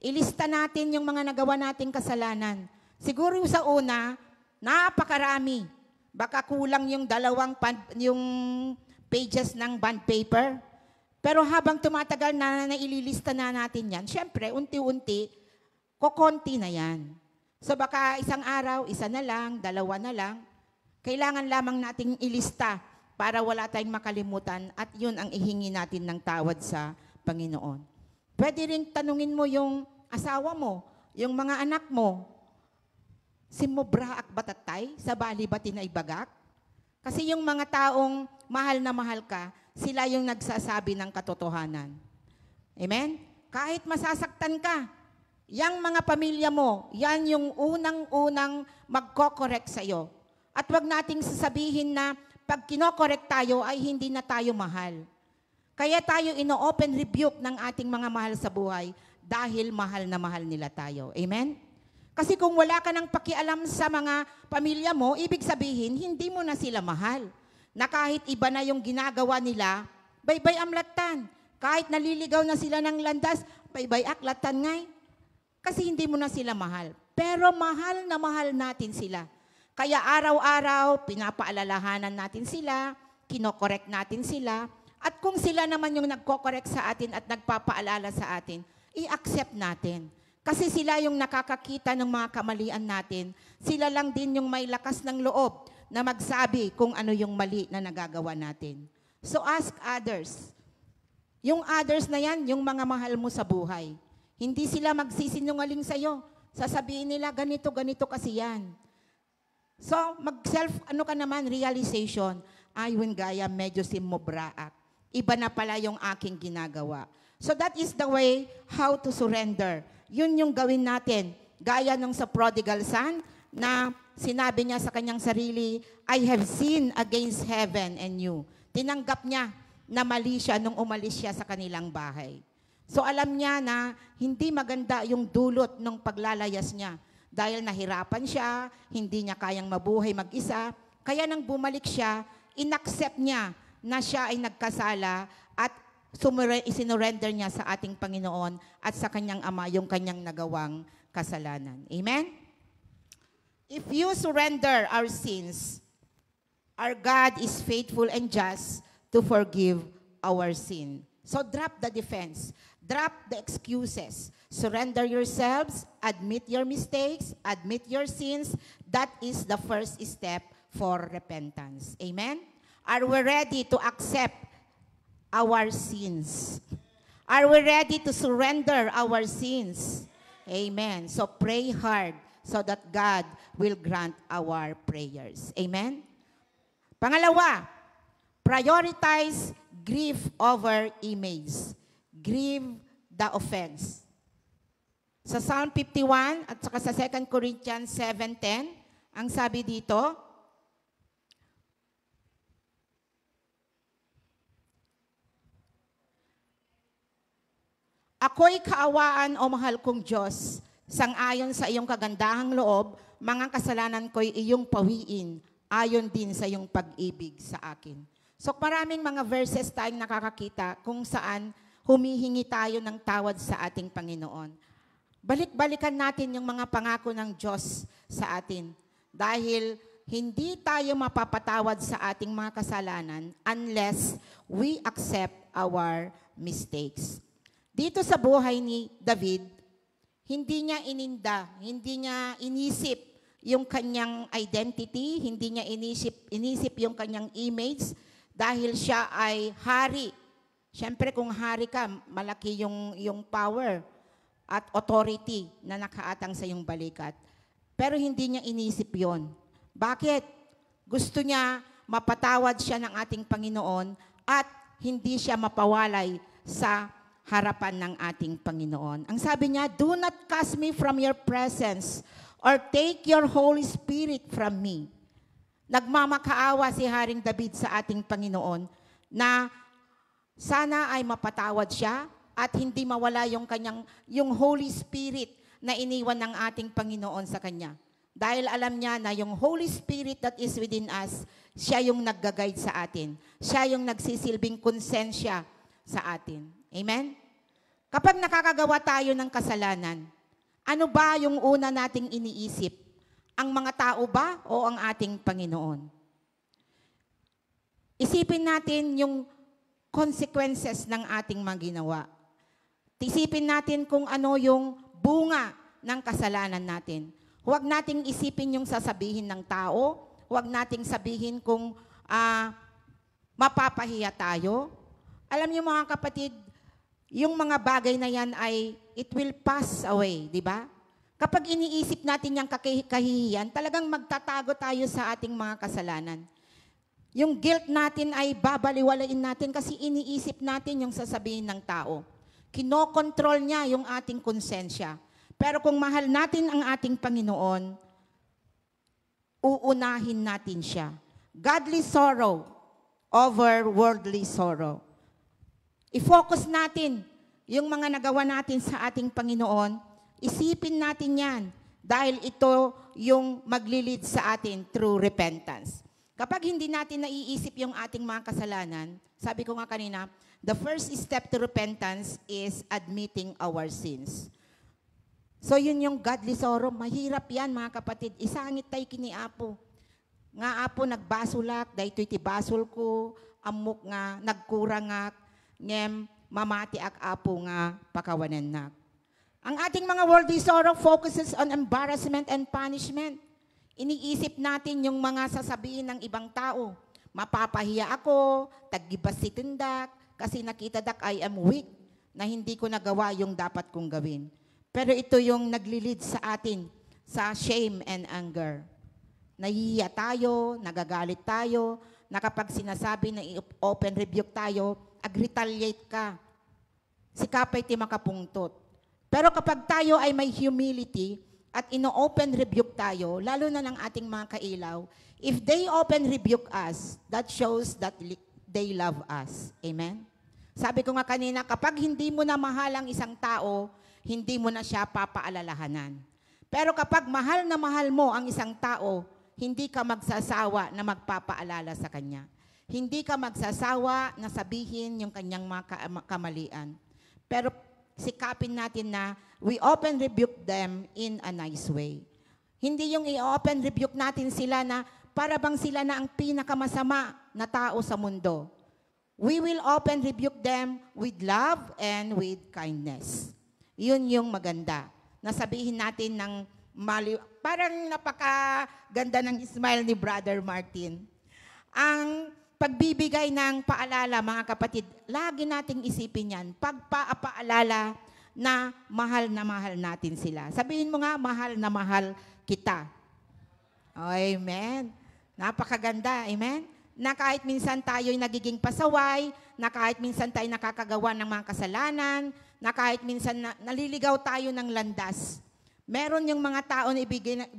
Ilista natin yung mga nagawa nating kasalanan. Siguro sa una, napakarami. Baka kulang yung yung pages ng bond paper. Pero habang tumatagal na naililista na natin yan, syempre, unti-unti, kokonti na yan. So baka isang araw, isa na lang, dalawa na lang. Kailangan lamang nating ilista para wala tayong makalimutan at yun ang ihingi natin ng tawad sa Panginoon. Pwede rin tanungin mo yung asawa mo, yung mga anak mo, simobra ak batatay, sa bali ba tinaibagak? Kasi yung mga taong mahal na mahal ka, sila yung nagsasabi ng katotohanan. Amen? Kahit masasaktan ka, yang mga pamilya mo, yan yung unang-unang magko-correct sa'yo. At wag nating sasabihin na pag kino-correct tayo ay hindi na tayo mahal. Kaya tayo ino-open rebuke ng ating mga mahal sa buhay dahil mahal na mahal nila tayo. Amen? Kasi kung wala ka ng pakialam sa mga pamilya mo, ibig sabihin, hindi mo na sila mahal. Na kahit iba na yung ginagawa nila, baybay amlatan. Kahit naliligaw na sila ng landas, baybay aklatan ngay. Kasi hindi mo na sila mahal. Pero mahal na mahal natin sila. Kaya araw-araw, pinapaalalahanan natin sila, kinokorek natin sila, at kung sila naman yung nagko-correct sa atin at nagpapaalala sa atin, i-accept natin. Kasi sila yung nakakakita ng mga kamalian natin. Sila lang din yung may lakas ng loob na magsabi kung ano yung mali na nagagawa natin. So ask others. Yung others na yan, yung mga mahal mo sa buhay. Hindi sila magsisinungaling sa'yo. Sasabihin nila, ganito, ganito kasi yan. So, realization, ay, gaya, medyo simobraak. Iba na pala yung aking ginagawa. So, that is the way how to surrender. Yun yung gawin natin. Gaya nung sa prodigal son, na sinabi niya sa kanyang sarili, I have sinned against heaven and you. Tinanggap niya na mali siya nung umalis siya sa kanilang bahay. So, alam niya na hindi maganda yung dulot ng paglalayas niya. Dahil nahirapan siya, hindi niya kayang mabuhay mag-isa, kaya nang bumalik siya, inaccept niya na siya ay nagkasala at isinurrender niya sa ating Panginoon at sa kanyang Ama yung kanyang nagawang kasalanan. Amen? If you surrender our sins, our God is faithful and just to forgive our sin. So drop the defense. Drop the excuses. Surrender yourselves, admit your mistakes, admit your sins. That is the first step for repentance. Amen? Are we ready to accept our sins? Are we ready to surrender our sins? Amen. So pray hard so that God will grant our prayers. Amen? Pangalawa, prioritize grief over image. Grieve the offense. Sa Psalm 51 at saka sa 2 Corinthians 7:10, ang sabi dito, ako'y kaawaan o mahal kong Diyos, sang-ayon sa iyong kagandahang loob, mga kasalanan ko'y iyong pawiin, ayon din sa iyong pag-ibig sa akin. So maraming mga verses tayong nakakakita kung saan humihingi tayo ng tawad sa ating Panginoon. Balik-balikan natin yung mga pangako ng Diyos sa atin. Dahil hindi tayo mapapatawad sa ating mga kasalanan unless we accept our mistakes. Dito sa buhay ni David, Hindi niya ininda, hindi niya inisip yung kanyang identity, hindi niya inisip yung kanyang image dahil siya ay hari. Siyempre kung hari ka, malaki yung power at authority na nakaatang sa iyong balikat. Pero hindi niya inisip yon. Bakit? Gusto niya mapatawad siya ng ating Panginoon at hindi siya mapawalay sa harapan ng ating Panginoon. Ang sabi niya, "Do not cast me from your presence or take your Holy Spirit from me." Nagmamakaawa si Haring David sa ating Panginoon na sana ay mapatawad siya at hindi mawala yung Holy Spirit na iniwan ng ating Panginoon sa kanya. Dahil alam niya na yung Holy Spirit that is within us, siya yung nagga-guide sa atin. Siya yung nagsisilbing konsensya sa atin. Amen? Kapag nakakagawa tayo ng kasalanan, ano ba yung una nating iniisip? Ang mga tao ba o ang ating Panginoon? Isipin natin yung consequences ng ating mga ginawa. Isipin natin kung ano yung bunga ng kasalanan natin. Huwag nating isipin yung sasabihin ng tao. Huwag nating sabihin kung mapapahiya tayo. Alam niyo mga kapatid, yung mga bagay na yan ay it will pass away, di ba? Kapag iniisip natin yung kahihiyan, talagang magtatago tayo sa ating mga kasalanan. Yung guilt natin ay babaliwalain natin kasi iniisip natin yung sasabihin ng tao. Kinokontrol niya yung ating konsensya. Pero kung mahal natin ang ating Panginoon, uunahin natin siya. Godly sorrow over worldly sorrow. I-focus natin yung mga nagawa natin sa ating Panginoon. Isipin natin yan dahil ito yung maglilid sa atin through repentance. Kapag hindi natin naiisip yung ating mga kasalanan, sabi ko nga kanina, the first step to repentance is admitting our sins. So yun yung godly sorrow. Mahirap yan mga kapatid. Isangit tayo kini Apo. Nga Apo nagbasulak, dahito iti basol ko, amok nga, nagkurang nga, ngem mamati ak Apo nga pakawanan na. Ang ating mga worldly sorrow focuses on embarrassment and punishment. Iniisip natin yung mga sasabihin ng ibang tao. Mapapahiya ako, taggibas si tindak, kasi nakita dak I am weak, na hindi ko nagawa yung dapat kong gawin. Pero ito yung naglilid sa atin sa shame and anger. Nahihiya tayo, nagagalit tayo, na kapag sinasabi na open rebuke tayo, ag-retaliate ka. Si kapay ti makapungtot. Pero kapag tayo ay may humility at ino-open rebuke tayo, lalo na ng ating mga kailaw, if they open rebuke us, that shows that they love us. Amen? Sabi ko nga kanina, kapag hindi mo na mahal ang isang tao, hindi mo na siya papaalalahanan. Pero kapag mahal na mahal mo ang isang tao, hindi ka magsasawa na magpapaalala sa kanya. Hindi ka magsasawa na sabihin yung kanyang mga kamalian. Pero sikapin natin na we open rebuke them in a nice way. Hindi yung i-open rebuke natin sila na para bang sila na ang pinakamasama na tao sa mundo. We will open rebuke them with love and with kindness. Yun yung maganda. Nasabihin natin ng parang napakaganda ng smile ni Brother Martin. Ang pagbibigay ng paalala, mga kapatid, lagi nating isipin yan. Pagpapaalala na mahal natin sila. Sabihin mo nga, mahal na mahal kita. Amen. Napakaganda. Amen. Na kahit minsan tayo'y nagiging pasaway, na kahit minsan tayo nakakagawa ng mga kasalanan, na kahit minsan naliligaw tayo ng landas, meron yung mga tao na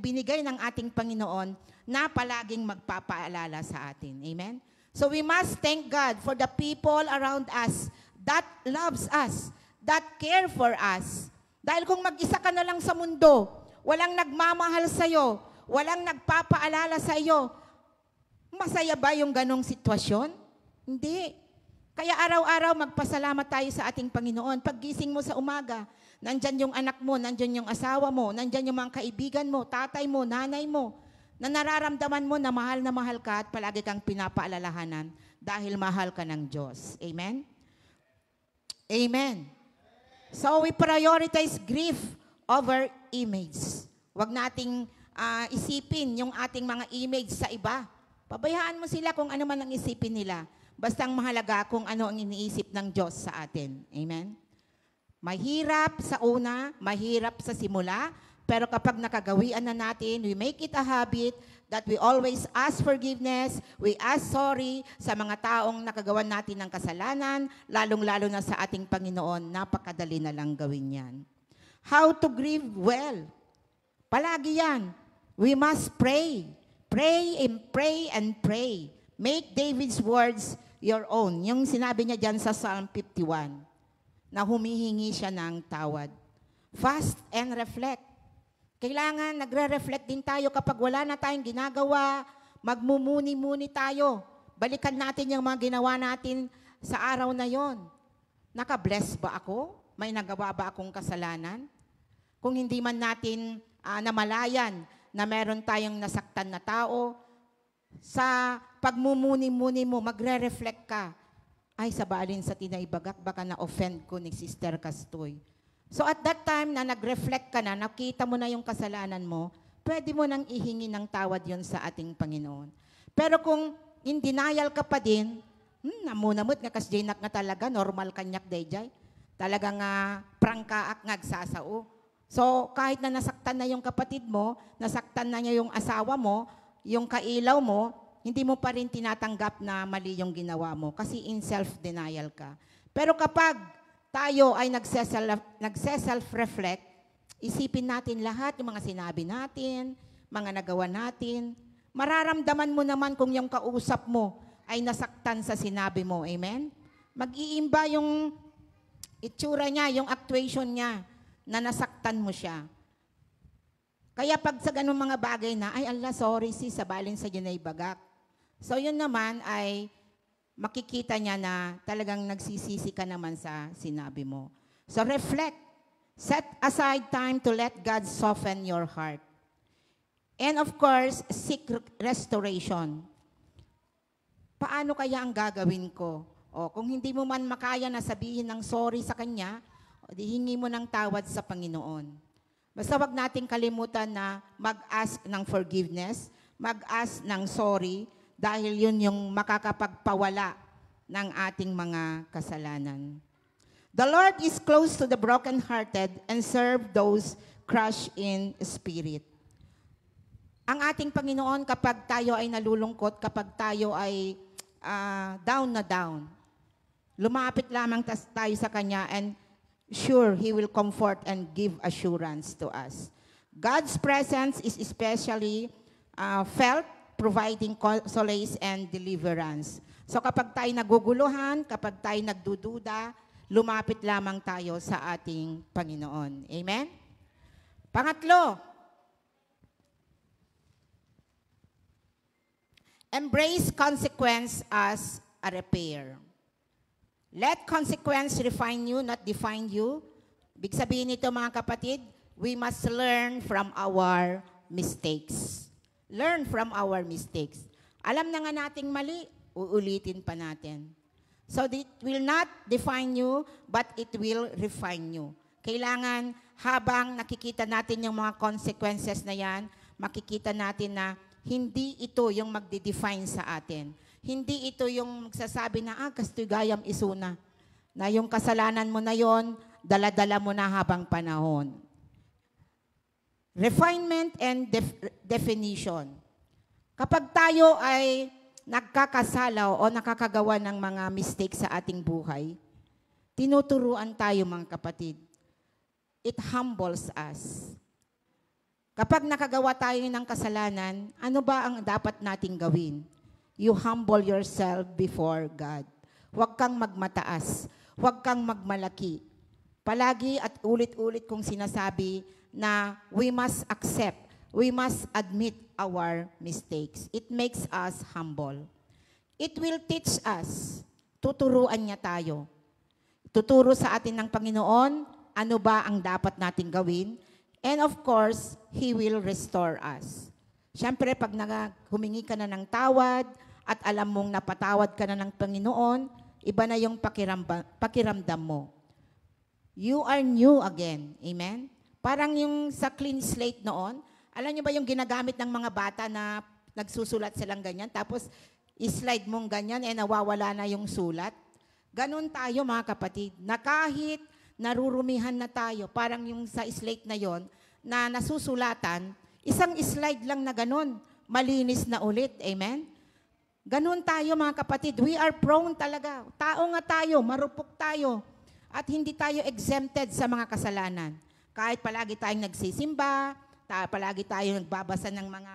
binigay ng ating Panginoon na palaging magpapaalala sa atin. Amen? So we must thank God for the people around us that loves us, that care for us. Dahil kung mag-isa ka na lang sa mundo, walang nagmamahal sa'yo, walang nagpapaalala sa iyo, masaya ba yung ganong sitwasyon? Hindi. Kaya araw-araw magpasalamat tayo sa ating Panginoon. Paggising mo sa umaga, nandyan yung anak mo, nandyan yung asawa mo, nandyan yung mga kaibigan mo, tatay mo, nanay mo, na nararamdaman mo na mahal ka at palagi kang pinapaalalahanan dahil mahal ka ng Diyos. Amen? Amen. So we prioritize grief over image. Huwag nating isipin yung ating mga image sa iba. Pabayaan mo sila kung ano man ang isipin nila. Basta ang mahalaga kung ano ang iniisip ng Diyos sa atin. Amen? Mahirap sa una, mahirap sa simula, pero kapag nakagawian na natin, we make it a habit that we always ask forgiveness, we ask sorry sa mga taong nakagawan natin ng kasalanan, lalong-lalo na sa ating Panginoon, napakadali na lang gawin yan. How to grieve well. Palagi yan. We must pray. Pray and pray and pray. Make David's words your own. Yung sinabi niya dyan sa Psalm 51, na humihingi siya ng tawad. Fast and reflect. Kailangan nagre-reflect din tayo kapag wala na tayong ginagawa, magmumuni-muni tayo. Balikan natin yung mga ginawa natin sa araw na yon. Naka-bless ba ako? May nagawa ba akong kasalanan? Kung hindi man natin namalayan na meron tayong nasaktan na tao, sa pagmumuni-muni mo, magre-reflect ka. Ay, sabalin sa tinaybagak, baka na-offend ko ni Sister Castoy. So at that time na nag-reflect ka na, nakita mo na yung kasalanan mo, pwede mo nang ihingi ng tawad yon sa ating Panginoon. Pero kung in denial ka pa din, namunamot nga kasjaynak nga talaga, normal kanyak dayjay. Talagang prangkaak ngagsasao. So kahit na nasaktan na yung kapatid mo, nasaktan na niya yung asawa mo, yung kailaw mo, hindi mo pa rin tinatanggap na mali yung ginawa mo kasi in self-denial ka. Pero kapag tayo ay nagse-self-reflect, isipin natin lahat yung mga sinabi natin, mga nagawa natin. Mararamdaman mo naman kung yung kausap mo ay nasaktan sa sinabi mo. Amen? Mag-iimba yung itsura niya, yung actuation niya, na nasaktan mo siya. Kaya pag sa ganung mga bagay na, ay Allah, sorry sis, sabalin sa bagak. So yun naman ay makikita niya na talagang nagsisisi ka naman sa sinabi mo. So reflect. Set aside time to let God soften your heart. And of course, seek restoration. Paano kaya ang gagawin ko? O kung hindi mo man makaya na sabihin ng sorry sa Kanya, o di hingi mo ng tawad sa Panginoon. Basta wag nating kalimutan na mag-ask ng forgiveness, mag-ask ng sorry, dahil yun yung makakapagpawala ng ating mga kasalanan. The Lord is close to the brokenhearted and serve those crushed in spirit. Ang ating Panginoon, kapag tayo ay nalulungkot, kapag tayo ay down na down, lumapit lamang tayo sa Kanya and sure, He will comfort and give assurance to us. God's presence is especially felt providing solace and deliverance. So kapag tayo naguguluhan, kapag tayo nagdududa, lumapit lamang tayo sa ating Panginoon. Amen? Pangatlo, embrace consequence as a repair. Let consequence refine you, not define you. Ibig sabihin nito mga kapatid, we must learn from our mistakes. Learn from our mistakes. Alam na nga nating mali, uulitin pa natin. So it will not define you, but it will refine you. Kailangan habang nakikita natin yung mga consequences na yan, makikita natin na hindi ito yung magde-define sa atin. Hindi ito yung magsasabi na, kastoy gayam isuna. Na yung kasalanan mo na yon, dala-dala mo na habang panahon. Refinement and definition. Kapag tayo ay nagkakasala o nakakagawa ng mga mistakes sa ating buhay, tinuturuan tayo mga kapatid. It humbles us. Kapag nakagawa tayo ng kasalanan, ano ba ang dapat nating gawin? You humble yourself before God. Huwag kang magmataas. Huwag kang magmalaki. Palagi at ulit-ulit kong sinasabi na we must accept, we must admit our mistakes. It makes us humble. It will teach us. Tuturuan niya tayo. Tuturo sa atin ng Panginoon, ano ba ang dapat nating gawin? And of course, He will restore us. Siyempre, pag humingi ka na ng tawad at alam mong napatawad ka na ng Panginoon, iba na yung pakiramdam mo. You are new again. Amen? Parang yung sa clean slate noon, alam niyo ba yung ginagamit ng mga bata na nagsusulat silang ganyan, tapos slide mong ganyan, nawawala na yung sulat? Ganon tayo mga kapatid, na kahit narurumihan na tayo, parang yung sa slate na yon na nasusulatan, isang slide lang na ganon, malinis na ulit. Amen? Ganon tayo mga kapatid. We are prone talaga. Tao nga tayo, marupok tayo. At hindi tayo exempted sa mga kasalanan. Kahit palagi tayong nagsisimba, palagi tayong nagbabasa ng mga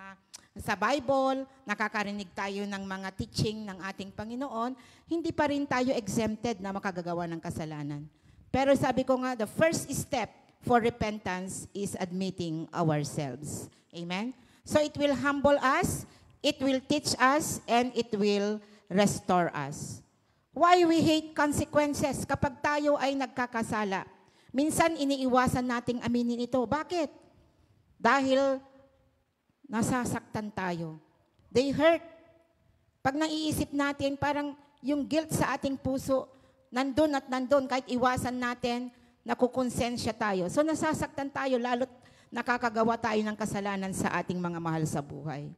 sa Bible, nakakarinig tayo ng mga teaching ng ating Panginoon, hindi pa rin tayo exempted na makagagawa ng kasalanan. Pero sabi ko nga, the first step for repentance is admitting ourselves. Amen? So it will humble us, it will teach us, and it will restore us. Why we hate consequences kapag tayo ay nagkakasala? Minsan iniiwasan nating aminin ito. Bakit? Dahil nasasaktan tayo. They hurt. Pag naiisip natin, parang yung guilt sa ating puso, nandun at nandun, kahit iwasan natin, nakukonsensya tayo. So nasasaktan tayo, lalo't nakakagawa tayo ng kasalanan sa ating mga mahal sa buhay.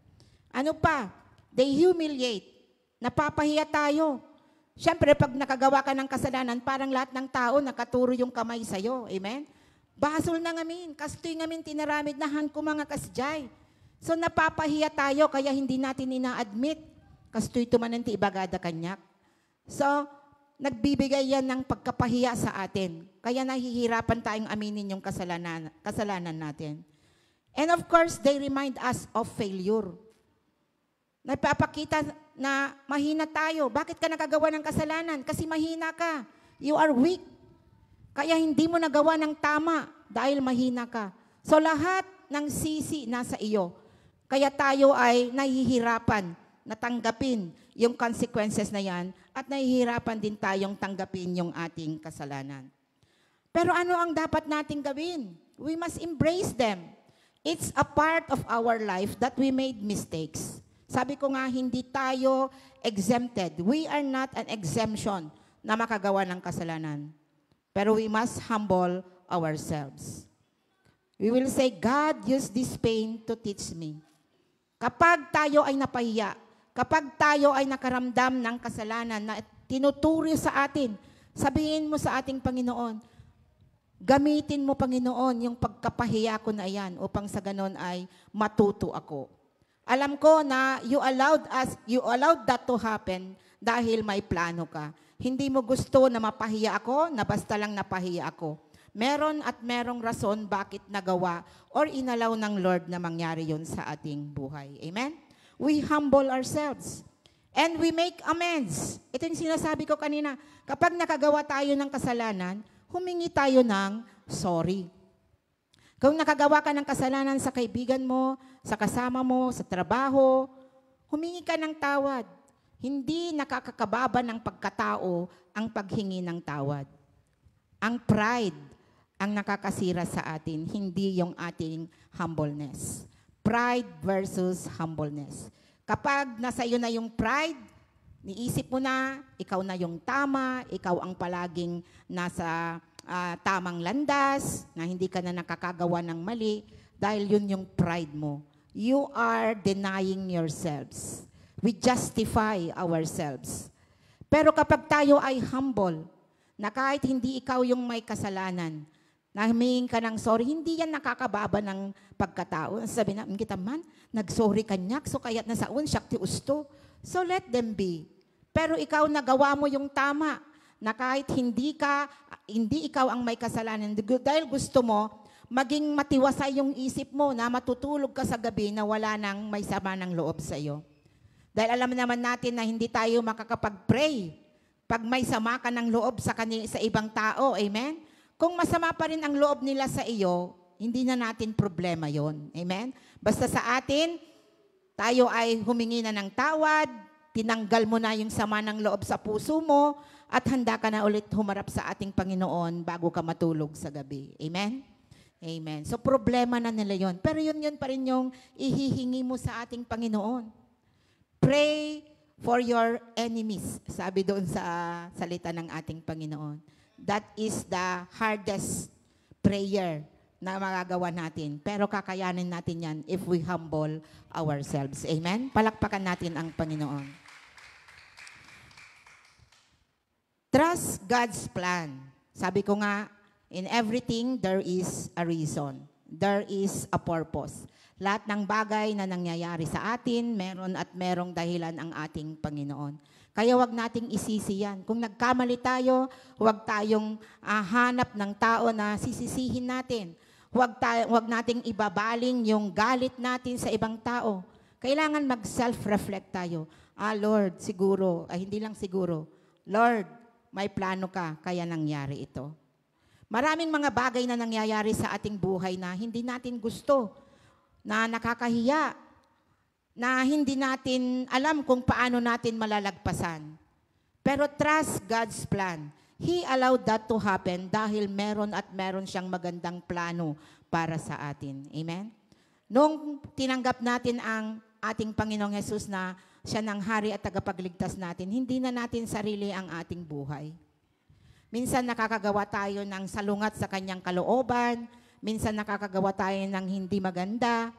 Ano pa? They humiliate. Napapahiya tayo. Siyempre, pag nakagawa ka ng kasalanan, parang lahat ng tao nakaturo yung kamay sa'yo. Amen? Basol na ngamin, kastoy ngamin tinaramid na han ko mga kasjay. So napapahiya tayo, kaya hindi natin ina-admit. Kastoy tumananti ibagada kanyak. So, nagbibigay yan ng pagkapahiya sa atin. Kaya nahihirapan tayong aminin yung kasalanan natin. And of course, they remind us of failure. Nagpapakita na mahina tayo. Bakit ka nakagawa ng kasalanan? Kasi mahina ka. You are weak. Kaya hindi mo nagawa ng tama dahil mahina ka. So lahat ng sisi nasa iyo. Kaya tayo ay nahihirapan na tanggapin yung consequences na yan at nahihirapan din tayong tanggapin yung ating kasalanan. Pero ano ang dapat nating gawin? We must embrace them. It's a part of our life that we made mistakes. Sabi ko nga, hindi tayo exempted. We are not an exemption na makagawa ng kasalanan. Pero we must humble ourselves. We will say, God used this pain to teach me. Kapag tayo ay napahiya, kapag tayo ay nakaramdam ng kasalanan na tinuturo sa atin, sabihin mo sa ating Panginoon, gamitin mo, Panginoon, yung pagkapahiya ko na yan upang sa ganon ay matuto ako. Alam ko na you allowed that to happen dahil may plano ka. Hindi mo gusto na mapahiya ako, na basta lang napahiya ako. Meron at merong rason bakit nagawa or inalaw ng Lord na mangyari yun sa ating buhay. Amen? We humble ourselves. And we make amends. Ito yung sinasabi ko kanina. Kapag nakagawa tayo ng kasalanan, humingi tayo ng sorry. Kung nakagawa ka ng kasalanan sa kaibigan mo, sa kasama mo, sa trabaho, humingi ka ng tawad. Hindi nakakakababa ng pagkatao ang paghingi ng tawad. Ang pride ang nakakasira sa atin, hindi yung ating humbleness. Pride versus humbleness. Kapag nasa iyo na yung pride, niisip mo na, ikaw na yung tama, ikaw ang palaging nasa tamang landas, na hindi ka na nakakagawa ng mali, dahil yun yung pride mo. You are denying yourselves. We justify ourselves. Pero kapag tayo ay humble, na kahit hindi ikaw yung may kasalanan, na humingin ka ng sorry, hindi yan nakakababa ng pagkatao. Sabi na, kita man, nag-sorry kanyak, so kaya't nasaon, siyak ti usto. So let them be. Pero ikaw nagawa mo yung tama, na kahit hindi ikaw ang may kasalanan, dahil gusto mo, maging matiwasay yung isip mo na matutulog ka sa gabi na wala nang may sama ng loob sa iyo. Dahil alam naman natin na hindi tayo makakapag-pray pag may sama ka ng loob sa ibang tao. Amen? Kung masama pa rin ang loob nila sa iyo, hindi na natin problema yon. Amen? Basta sa atin, tayo ay humingi na ng tawad, tinanggal mo na yung sama ng loob sa puso mo, at handa ka na ulit humarap sa ating Panginoon bago ka matulog sa gabi. Amen? Amen. So problema na nila yon. Pero yun pa rin yung ihihingi mo sa ating Panginoon. Pray for your enemies, sabi doon sa salita ng ating Panginoon. That is the hardest prayer na magagawa natin. Pero kakayanin natin yan if we humble ourselves. Amen? Palakpakan natin ang Panginoon. Trust God's plan. Sabi ko nga, in everything, there is a reason. There is a purpose. Lahat ng bagay na nangyayari sa atin, meron at merong dahilan ang ating Panginoon. Kaya wag nating isisi yan. Kung nagkamali tayo, wag tayong hanap ng tao na sisisihin natin. Wag nating ibabaling yung galit natin sa ibang tao. Kailangan mag-self-reflect tayo. Lord, siguro, hindi lang siguro, Lord, may plano ka, kaya nangyari ito. Maraming mga bagay na nangyayari sa ating buhay na hindi natin gusto, na nakakahiya, na hindi natin alam kung paano natin malalagpasan. Pero trust God's plan. He allowed that to happen dahil meron at meron siyang magandang plano para sa atin. Amen? Nung tinanggap natin ang ating Panginoong Hesus na siya ng hari at tagapagligtas natin, hindi na natin sarili ang ating buhay. Minsan nakakagawa tayo ng salungat sa kanyang kalooban, minsan nakakagawa tayo ng hindi maganda,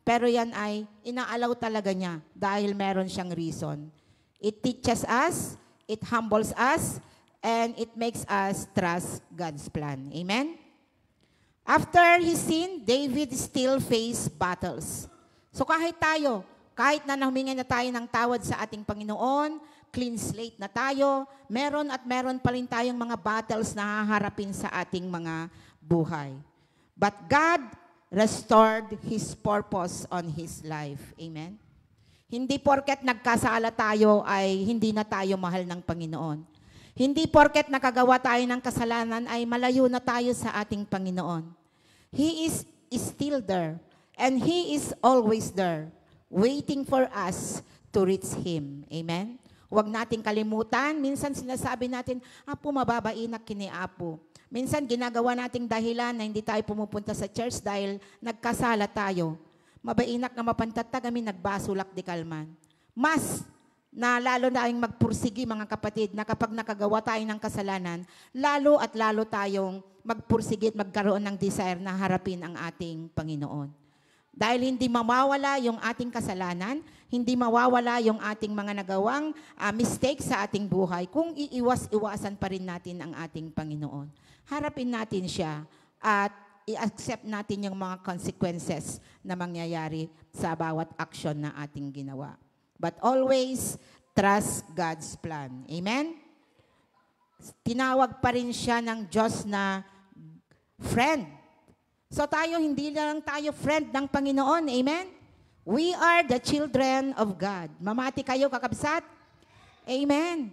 pero yan ay inaalaw talaga niya dahil meron siyang reason. It teaches us, it humbles us, and it makes us trust God's plan. Amen? After his sin, David still faced battles. So kahit na humingi na tayo ng tawad sa ating Panginoon, clean slate na tayo, meron at meron pa rin tayong mga battles na haharapin sa ating mga buhay. But God restored His purpose on His life. Amen? Hindi porket nagkasala tayo ay hindi na tayo mahal ng Panginoon. Hindi porket nakagawa tayo ng kasalanan ay malayo na tayo sa ating Panginoon. He is still there and He is always there, waiting for us to reach Him. Amen? Huwag nating kalimutan. Minsan sinasabi natin, Apo, mababainak kini Apo. Minsan ginagawa nating dahilan na hindi tayo pumupunta sa church dahil nagkasala tayo. Mabainak na mapantatag kami, nagbasulak di kalman. Mas na lalo na ang magpursigi mga kapatid na kapag nakagawa tayo ng kasalanan, lalo at lalo tayong magpursigi at magkaroon ng desire na harapin ang ating Panginoon. Dahil hindi mawawala yung ating kasalanan, hindi mawawala yung ating mga nagawang mistakes sa ating buhay kung iiwas-iwasan pa rin natin ang ating Panginoon. Harapin natin siya at i-accept natin yung mga consequences na mangyayari sa bawat action na ating ginawa. But always trust God's plan. Amen? Tinawag pa rin siya ng Diyos na friend. So tayo, hindi lang tayo friend ng Panginoon. Amen? We are the children of God. Mamati kayo, kakabsat? Amen.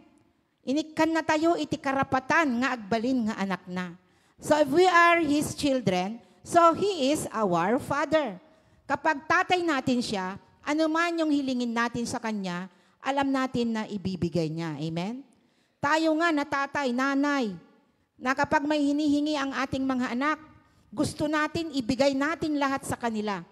Inikan na tayo, iti karapatan nga agbalin nga anak na. So if we are His children, so He is our Father. Kapag tatay natin siya, anuman yung hilingin natin sa Kanya, alam natin na ibibigay niya. Amen? Tayo nga na tatay, nanay, na kapag may hinihingi ang ating mga anak, gusto natin, ibigay natin lahat sa kanila.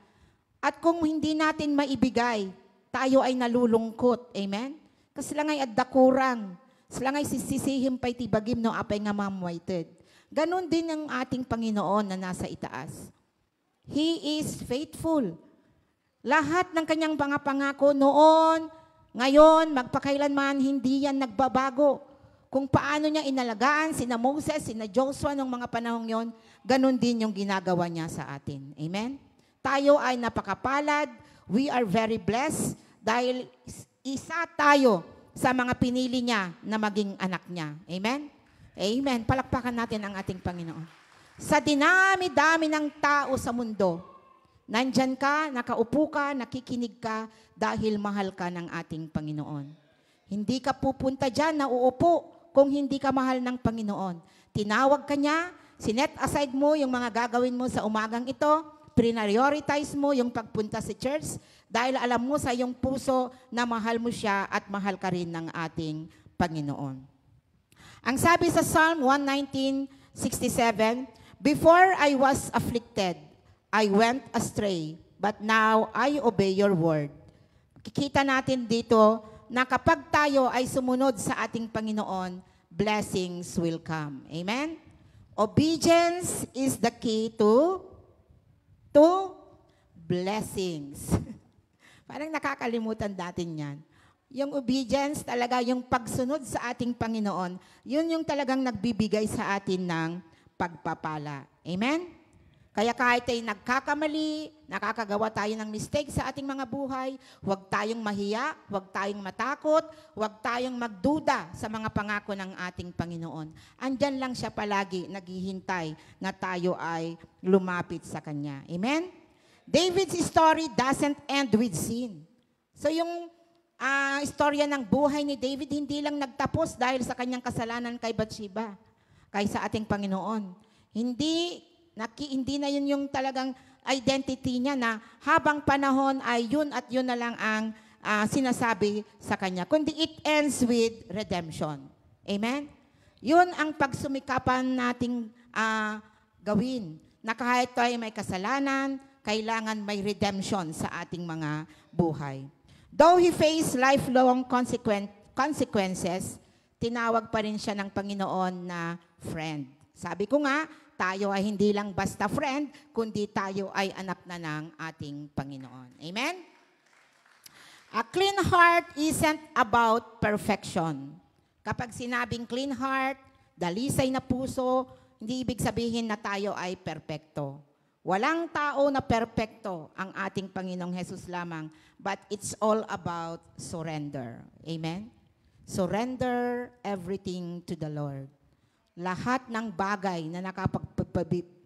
At kung hindi natin maibigay, tayo ay nalulungkot. Amen? Kasi lang ay addakurang. Sila ngay sisisihim pa'y tibagim no apay nga mamwaited. Ganon din ang ating Panginoon na nasa itaas. He is faithful. Lahat ng kanyang mga pangako noon, ngayon, magpakailanman, hindi yan nagbabago. Kung paano niya inalagaan sina Moses, sina Joshua nung mga panahong yon, ganun din yung ginagawa niya sa atin. Amen? Tayo ay napakapalad. We are very blessed dahil isa tayo sa mga pinili niya na maging anak niya. Amen? Amen. Palakpakan natin ang ating Panginoon. Sa dinami-dami ng tao sa mundo, nandyan ka, nakaupo ka, nakikinig ka dahil mahal ka ng ating Panginoon. Hindi ka pupunta dyan na uupo kung hindi ka mahal ng Panginoon. Tinawag ka niya, sinet aside mo yung mga gagawin mo sa umagang ito, prioritize mo yung pagpunta sa church dahil alam mo sa iyong puso na mahal mo siya at mahal ka rin ng ating Panginoon. Ang sabi sa Psalm 119:67, "Before I was afflicted, I went astray, but now I obey your word." Kikita natin dito na kapag tayo ay sumunod sa ating Panginoon, blessings will come. Amen? Obedience is the key to to blessings. Parang nakakalimutan natin yan. Yung obedience talaga, yung pagsunod sa ating Panginoon, yun yung talagang nagbibigay sa atin ng pagpapala. Amen? Kaya kahit ay nagkakamali, nakakagawa tayo ng mistake sa ating mga buhay, huwag tayong mahiya, huwag tayong matakot, huwag tayong magduda sa mga pangako ng ating Panginoon. Andyan lang siya palagi, naghihintay na tayo ay lumapit sa Kanya. Amen? David's story doesn't end with sin. So yung istorya ng buhay ni David hindi lang nagtapos dahil sa kanyang kasalanan kay Bathsheba, kay sa ating Panginoon. Hindi na yun yung talagang identity niya na habang panahon ay yun at yun na lang ang sinasabi sa kanya. Kundi it ends with redemption. Amen? Yun ang pagsumikapan nating gawin. Na kahit tayo may kasalanan, kailangan may redemption sa ating mga buhay. Though he faced lifelong consequences, tinawag pa rin siya ng Panginoon na friend. Sabi ko nga, tayo ay hindi lang basta friend, kundi tayo ay anak na ng ating Panginoon. Amen? A clean heart isn't about perfection. Kapag sinabing clean heart, dalisay na puso, hindi ibig sabihin na tayo ay perpekto. Walang tao na perpekto, ang ating Panginoong Hesus lamang, but it's all about surrender. Amen? Surrender everything to the Lord. Lahat ng bagay na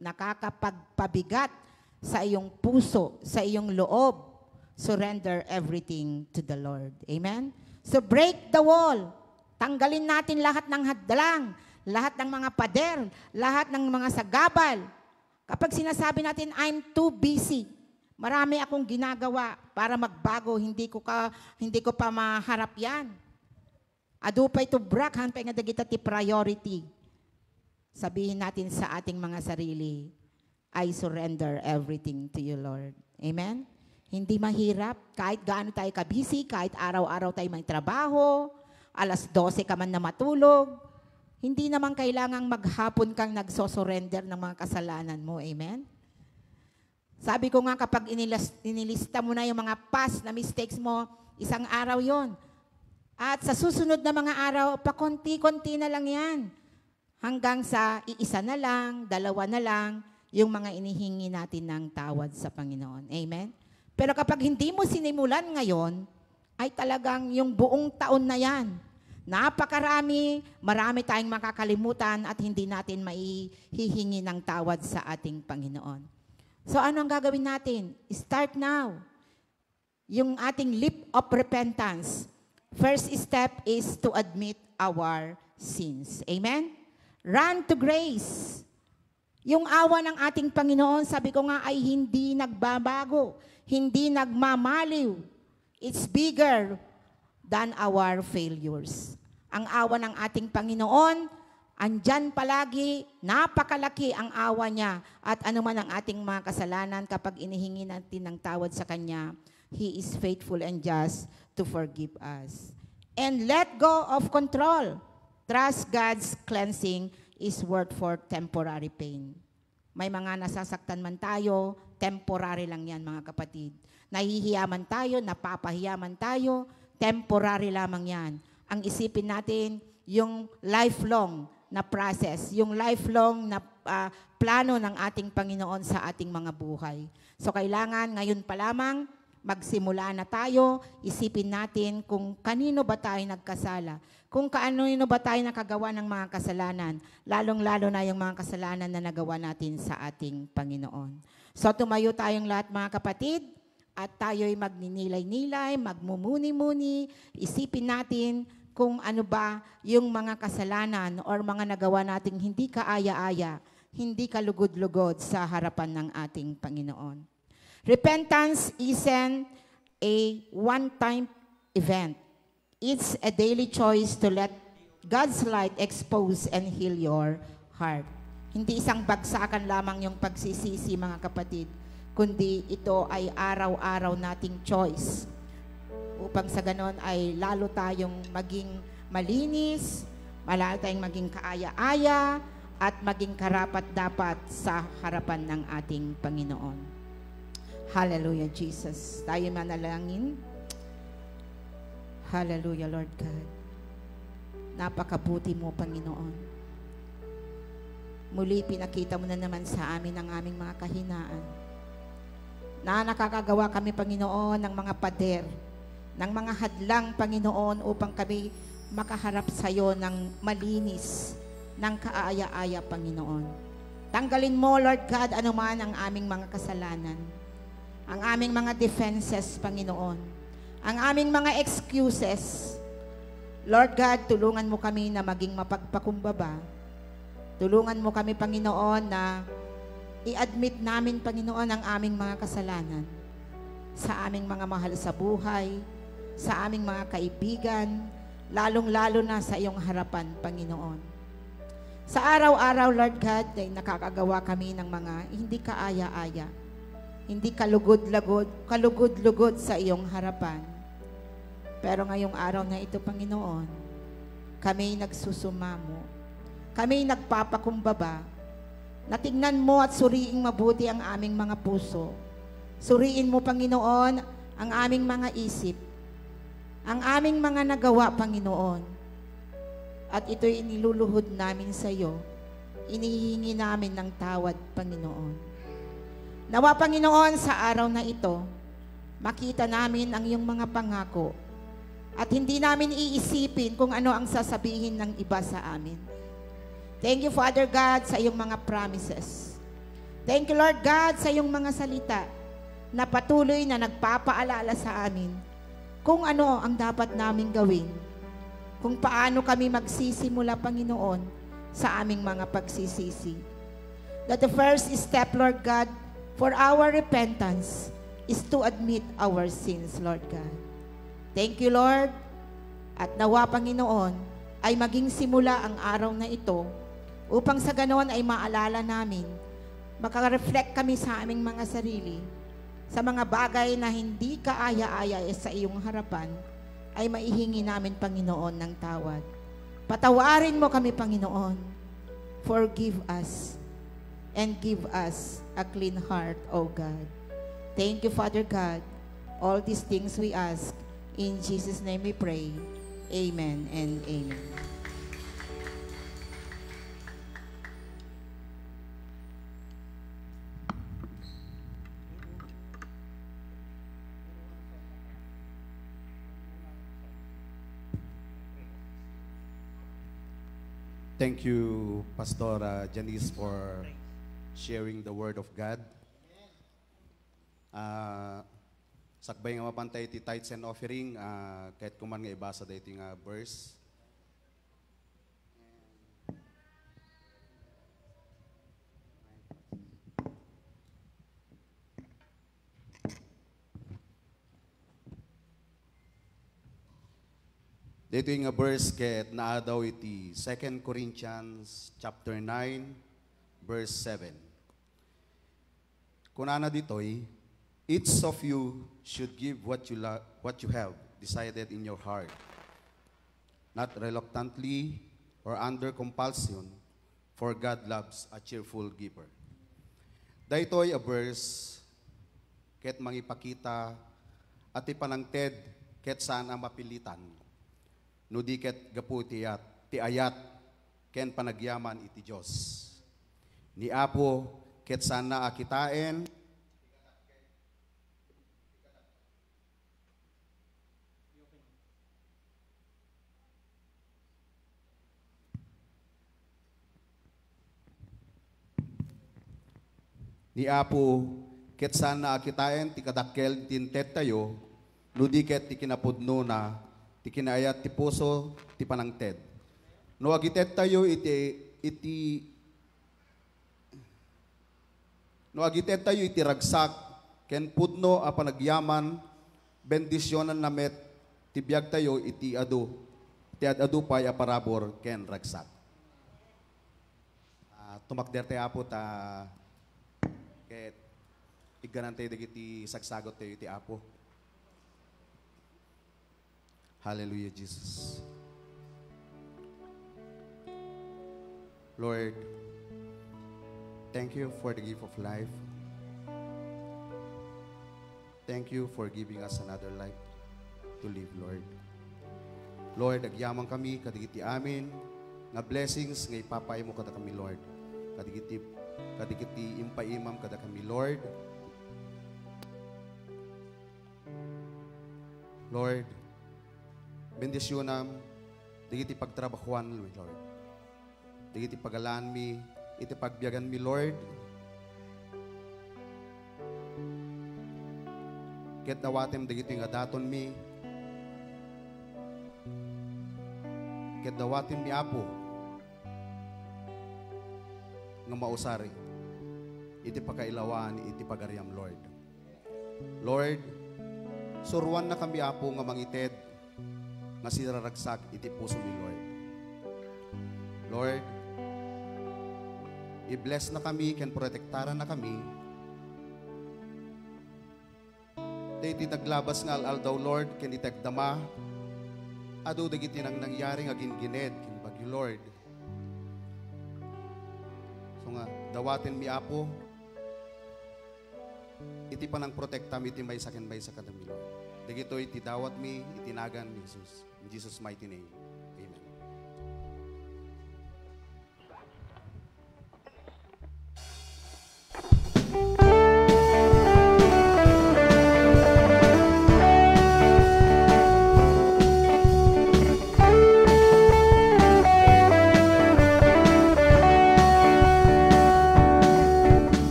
nakakapagpabigat sa iyong puso, sa iyong loob, surrender everything to the Lord. Amen? So break the wall. Tanggalin natin lahat ng hadlang, lahat ng mga pader, lahat ng mga sagabal. Kapag sinasabi natin, I'm too busy, marami akong ginagawa para magbago, hindi ko pa maharap yan. Adupay to brak, hanpay nga dagita ti priority. Sabihin natin sa ating mga sarili, I surrender everything to you, Lord. Amen? Hindi mahirap, kahit gaano tayo ka-busy, kahit araw-araw tayo may trabaho, alas 12 ka man na matulog, hindi naman kailangang maghapon kang nagsosurrender ng mga kasalanan mo. Amen? Sabi ko nga kapag inilista mo na yung mga past na mistakes mo, isang araw yon. At sa susunod na mga araw, pakonti-konti na lang yan. Hanggang sa iisa na lang, dalawa na lang, yung mga inihingi natin ng tawad sa Panginoon. Amen? Pero kapag hindi mo sinimulan ngayon, ay talagang yung buong taon na yan. Napakarami, marami tayong makakalimutan at hindi natin maihihingi ng tawad sa ating Panginoon. So ano ang gagawin natin? Start now. Yung ating leap of repentance. First step is to admit our sins. Amen? Run to grace. Yung awa ng ating Panginoon, sabi ko nga, ay hindi nagbabago. Hindi nagmamaliw. It's bigger than our failures. Ang awa ng ating Panginoon, andyan palagi, napakalaki ang awa niya. At anuman ang ating mga kasalanan, kapag inihingi natin ng tawad sa Kanya, He is faithful and just to forgive us. And let go of control. Trust God's cleansing is worth for temporary pain. May mga nasasaktan man tayo, temporary lang yan mga kapatid. Nahihiya man tayo, napapahiya man tayo, temporary lamang yan. Ang isipin natin, yung lifelong na process, yung lifelong na plano ng ating Panginoon sa ating mga buhay. So kailangan ngayon pa lamang, magsimula na tayo, isipin natin kung kanino ba tayo nagkasala, kung kanino ba tayo nakagawa ng mga kasalanan, lalong-lalo na yung mga kasalanan na nagawa natin sa ating Panginoon. So tumayo tayong lahat mga kapatid, at tayo'y magninilay-nilay, magmumuni-muni, isipin natin kung ano ba yung mga kasalanan or mga nagawa nating hindi kaaya-aya, hindi kalugod-lugod sa harapan ng ating Panginoon. Repentance isn't a one-time event. It's a daily choice to let God's light expose and heal your heart. Hindi isang bagsakan lamang yung pagsisisi, mga kapatid, kundi ito ay araw-araw nating choice upang sa ganon ay lalo tayong maging malinis, lalo tayong maging kaaya-aya, at maging karapat-dapat sa harapan ng ating Panginoon. Hallelujah, Jesus. Tayo manalangin. Hallelujah, Lord God. Napakabuti mo, Panginoon. Muli pinakita mo na naman sa amin ang aming mga kahinaan. Na nakakagawa kami, Panginoon, ng mga pader, ng mga hadlang, Panginoon, upang kami makaharap sa iyo ng malinis, ng kaaya-aya, Panginoon. Tanggalin mo, Lord God, anuman ang aming mga kasalanan, ang aming mga defenses, Panginoon, ang aming mga excuses. Lord God, tulungan mo kami na maging mapagpakumbaba. Tulungan mo kami, Panginoon, na i-admit namin, Panginoon, ang aming mga kasalanan sa aming mga mahal sa buhay, sa aming mga kaibigan, lalong-lalo na sa iyong harapan, Panginoon. Sa araw-araw, Lord God, ay nakakagawa kami ng mga hindi kaaya-aya, hindi kalugod-lugod sa iyong harapan. Pero ngayong araw na ito, Panginoon, kami nagsusumamo, kami nagpapakumbaba, na tingnan mo at suriing mabuti ang aming mga puso. Suriin mo, Panginoon, ang aming mga isip, ang aming mga nagawa, Panginoon. At ito'y iniluluhod namin sa iyo. Inihingi namin ng tawad, Panginoon. Nawa, Panginoon, sa araw na ito, makita namin ang iyong mga pangako at hindi namin iisipin kung ano ang sasabihin ng iba sa amin. Thank you, Father God, sa iyong mga promises. Thank you, Lord God, sa iyong mga salita na patuloy na nagpapaalala sa amin kung ano ang dapat naming gawin, kung paano kami magsisimula, Panginoon, sa aming mga pagsisisi. That the first step, Lord God, for our repentance is to admit our sins, Lord God. Thank you, Lord, at nawa, Panginoon, ay maging simula ang araw na ito upang sa ganoon ay maalala namin, maka-reflect kami sa aming mga sarili, sa mga bagay na hindi kaaya-aya sa iyong harapan, ay maihingi namin, Panginoon, ng tawad. Patawarin mo kami, Panginoon. Forgive us and give us a clean heart, O God. Thank you, Father God. All these things we ask. In Jesus' name we pray. Amen and amen. Thank you, Pastor Janice, for sharing the Word of God. Sakbay nga mapantay ti tithes and offering, kahit kuman nga ibasa da iti nga verse. Dito yung nga verse ket naa daw iti 2 Corinthians chapter 9 verse 7. Kunana ditoy, each of you should give what you have decided in your heart, not reluctantly or under compulsion, for God loves a cheerful giver. Daytoy a verse ket mangipakita at ipanangted ket saan ang mapilitan. No di ket gapu ti ayat ken panagyaman iti Dios. Ni Apo ket sana akitain ni Apo ket sana akitain ti kadakkel tintet tayo no di ket ti kinapudno na ti kinaayat ti puso ti panangted. No agitet tayo iti ragsak ken pudno a panagyaman bendisyonan namet ti biag tayo iti adu pay a parabor ken ragsak. Tumakder tayo Apo ta ket iganan tayo dagiti sagsagot tayo iti Apo. Hallelujah, Jesus. Lord, thank you for the gift of life. thank you for giving us another life to live, Lord. Lord, agyaman kami, kadigiti amin, nga blessings, nga ipapay mo kada kami, Lord. Kadigiti impaimam kada kami, Lord. Lord, bendisyonam, digiti pagtrabahuan, Lord. Digiti pagalaan mi, iti pagbiyagan mi, Lord. Ket dawatem digiti nga daton mi. Ket dawatem mi apo nga mausari. Iti pakailawan, iti pagariam, Lord. Lord, suruan na kami apo nga mangited nga siraragsak iti puso ni Lord. Lord, i-bless na kami, ken protektaran na kami. Iti naglabas nga al daw, Lord, ken itagdama. Ado dagiti nang nangyari nga gingined ken bagyo, Lord. So nga dawaten mi apo iti panang protektam iti may saken kadami, Lord. Dagito iti dawat mi itinagan ni Jesus. In Jesus' mighty name. Amen.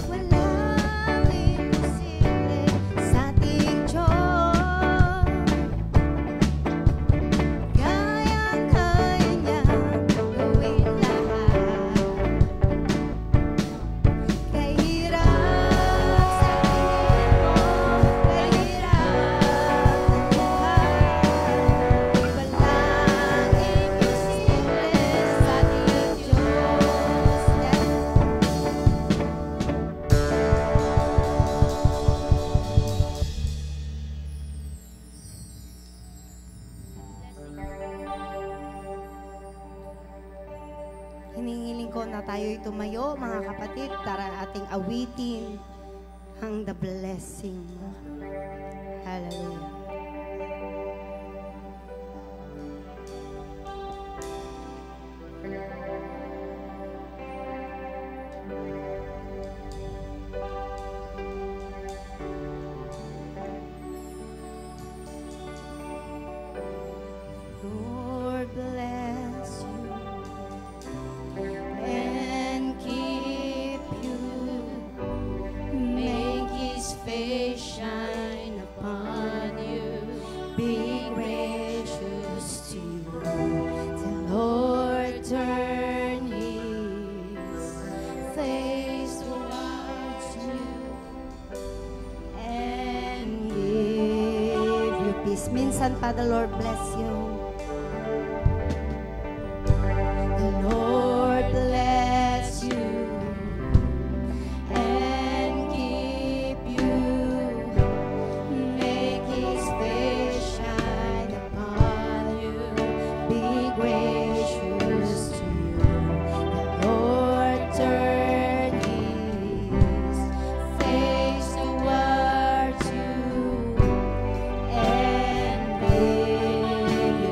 Walang imposible sa ating Diyos. Kayang-kaya niya gawin lahat. Kahirap sa tingin mo, kahirap ang buhay. Walang imposible sa ating Diyos. Hiningiling ko na tayo'y tumayo, mga kapatid, para ating awitin ang the blessing. Hallelujah. Lord bless you and keep you. Make His face shine upon you. Be gracious to you. The Lord turn His face towards you and give you peace. Minsan pa, the Lord bless you. The Lord bless you and keep you. Make His face shine upon you. Be gracious to you. The Lord turn His face towards you and give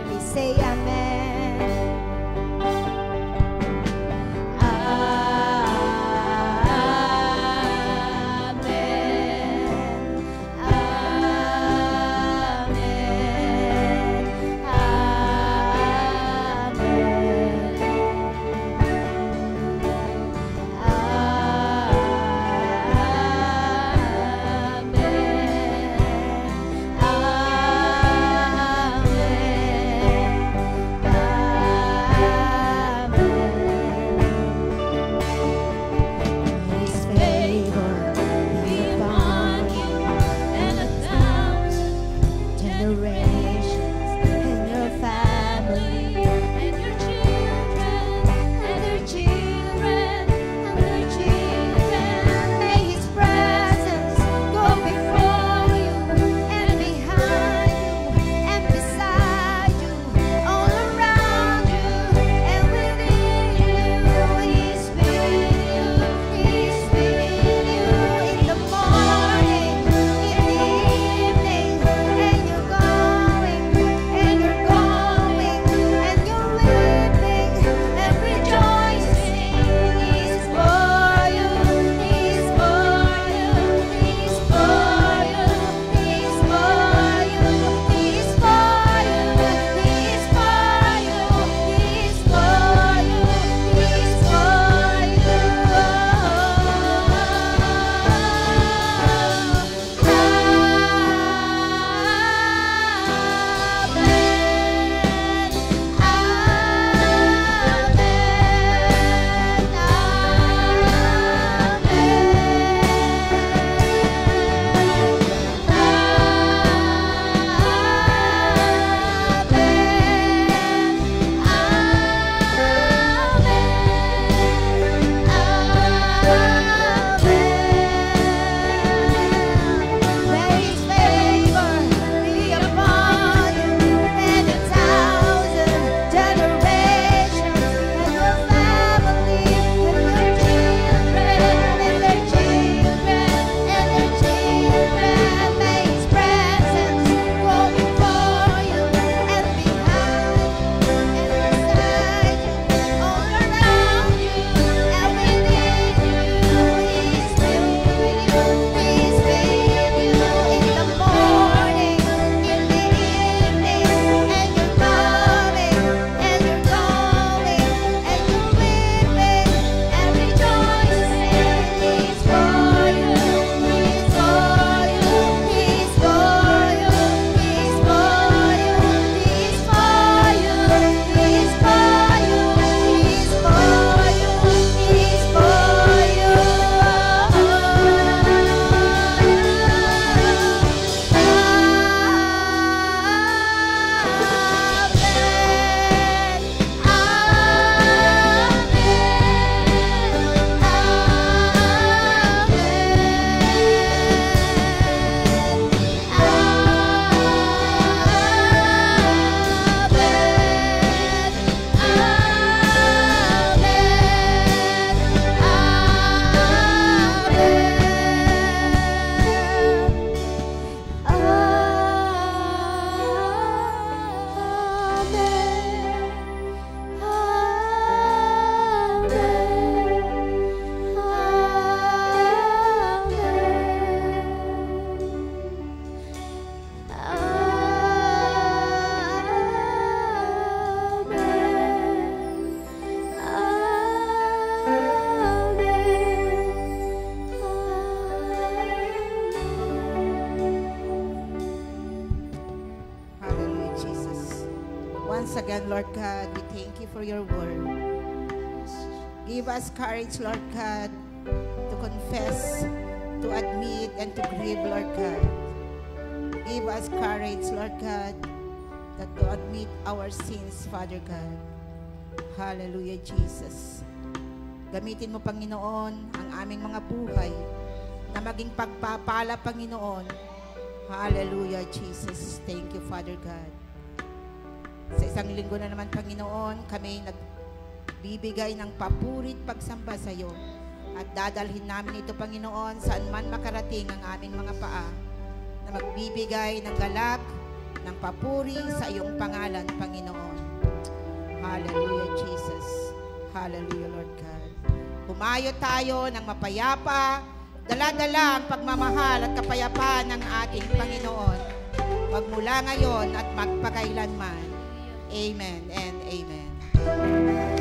Once again, Lord God, we thank you for your word. Give us courage, Lord God, to confess, to admit, and to grieve, Lord God. Give us courage, Lord God, that to admit our sins, Father God. Hallelujah, Jesus. Gamitin mo, Panginoon, ang aming mga buhay na maging pagpapala, Panginoon. Hallelujah, Jesus. Thank you, Father God. Sa isang linggo na naman, Panginoon, kami nagbibigay ng papurit pagsamba sa iyo. At dadalhin namin ito, Panginoon, saan man makarating ang aming mga paa, na magbibigay ng galak, ng papuri sa iyong pangalan, Panginoon. Hallelujah, Jesus. Hallelujah, Lord God. Humayo tayo ng mapayapa, dala-dala ang pagmamahal at kapayapaan ng ating Panginoon. Magmula ngayon at magpakailanman. Amen and amen.